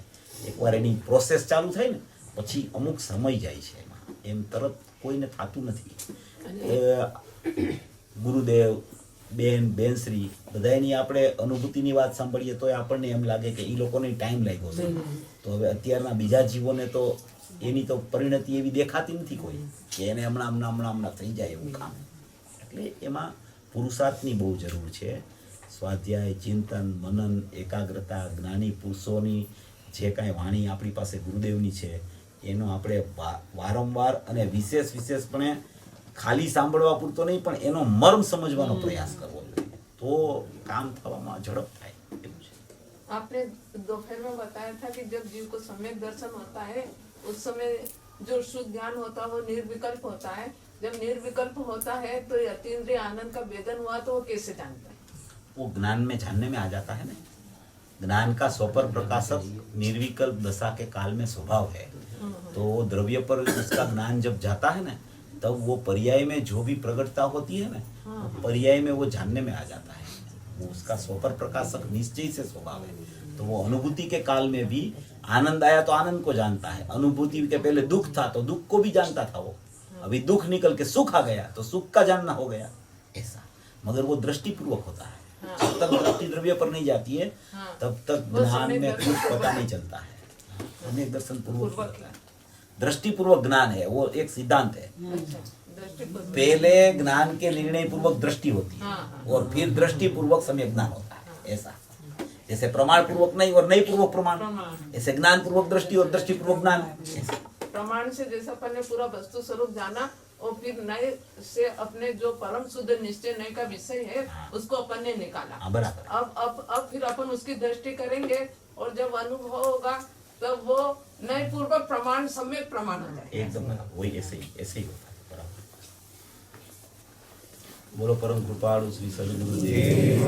એકવાર એની પ્રોસેસ ચાલુ થાય ને પછી અમુક સમય જાય છે એમાં, એમ તરત કોઈને થતું નથી. ગુરુદેવ, બેનશ્રી બધાની આપણે અનુભૂતિની વાત સાંભળીએ તો આપણને એમ લાગે કે એ લોકોને ટાઈમ લાગ્યો છે. તો હવે અત્યારના બીજા જીવોને તો એની તો પરિણતિ એવી દેખાતી નથી કોઈ કે એને હમણાં થઈ જાય એવું કામ. એટલે એમાં પુરુષાર્થની બહુ જરૂર છે. સ્વાધ્યાય, ચિંતન, મનન, એકાગ્રતા, જ્ઞાની પુરુષોની જે કાંઈ વાણી આપણી પાસે ગુરુદેવની છે એનો આપણે વારંવાર અને વિશેષપણે ખાલી સાંભળવા પૂરતો નહીં પણ એનો મર્મ સમજવાનો પ્રયાસ કરવો જોઈએ, તો કામ થવામાં ઝડપ થાય. એવું છે. आपने दोपहर में बताया था कि जब जीव को सम्यक दर्शन होता है उस समय जो शुद्ध ज्ञान होता है वो निर्विकल्प होता है. जब निर्विकल्प होता है तो अतीन्द्रिय आनंद का वेदन हुआ तो वो कैसे जानता है? वो ज्ञान में जानने में आ जाता है ना. ज्ञान का स्वपर प्रकाशक निर्विकल्प दशा के काल में स्वभाव है. तो वो द्रव्य पर उसका ज्ञान जब जाता है ना तब वो पर्याय में जो भी प्रकटता होती है ना, पर्याय में वो जानने में आ जाता है. वो उसका स्वपर प्रकाशक निश्चय से स्वभाव है. तो वो अनुभूति के काल में भी आनंद आया तो आनंद को जानता है, अनुभूति के पहले दुख था तो दुख को भी जानता था वो, अभी दुख निकल के सुख आ गया तो सुख का जानना हो गया ऐसा. मगर वो दृष्टिपूर्वक होता है. जब तक दृष्टि द्रव्य पर नहीं जाती है तब तक ज्ञान में कुछ पता नहीं चलता है. सम्यक दर्शन पूर्वक दृष्टिपूर्वक ज्ञान है, वो एक सिद्धांत है. पहले ज्ञान के निर्णय पूर्वक दृष्टि होती है और फिर दृष्टि पूर्वक सम्यक ज्ञान होता है. ऐसा जैसे प्रमाण पूर्वक नहीं और नहीं पूर्वक प्रमाण, ऐसे ज्ञान पूर्वक दृष्टि और दृष्टि पूर्वक ज्ञान. प्रमाण से जैसा अपन ने पूरा वस्तु स्वरूप जाना और फिर नए से अपने जो परम शुद्ध निश्चय नए का विषय है उसको अपन ने निकाला. बराबर. अब फिर अपन उसकी दृष्टि करेंगे और जब अनुभव होगा तब वो नए पूर्वक प्रमाण सम्यक प्रमाण हो जाएगा. एकदम वही ऐसे ही होता है. बराबर. बोलो परम कृपाळु श्री सद्गुरुदेव.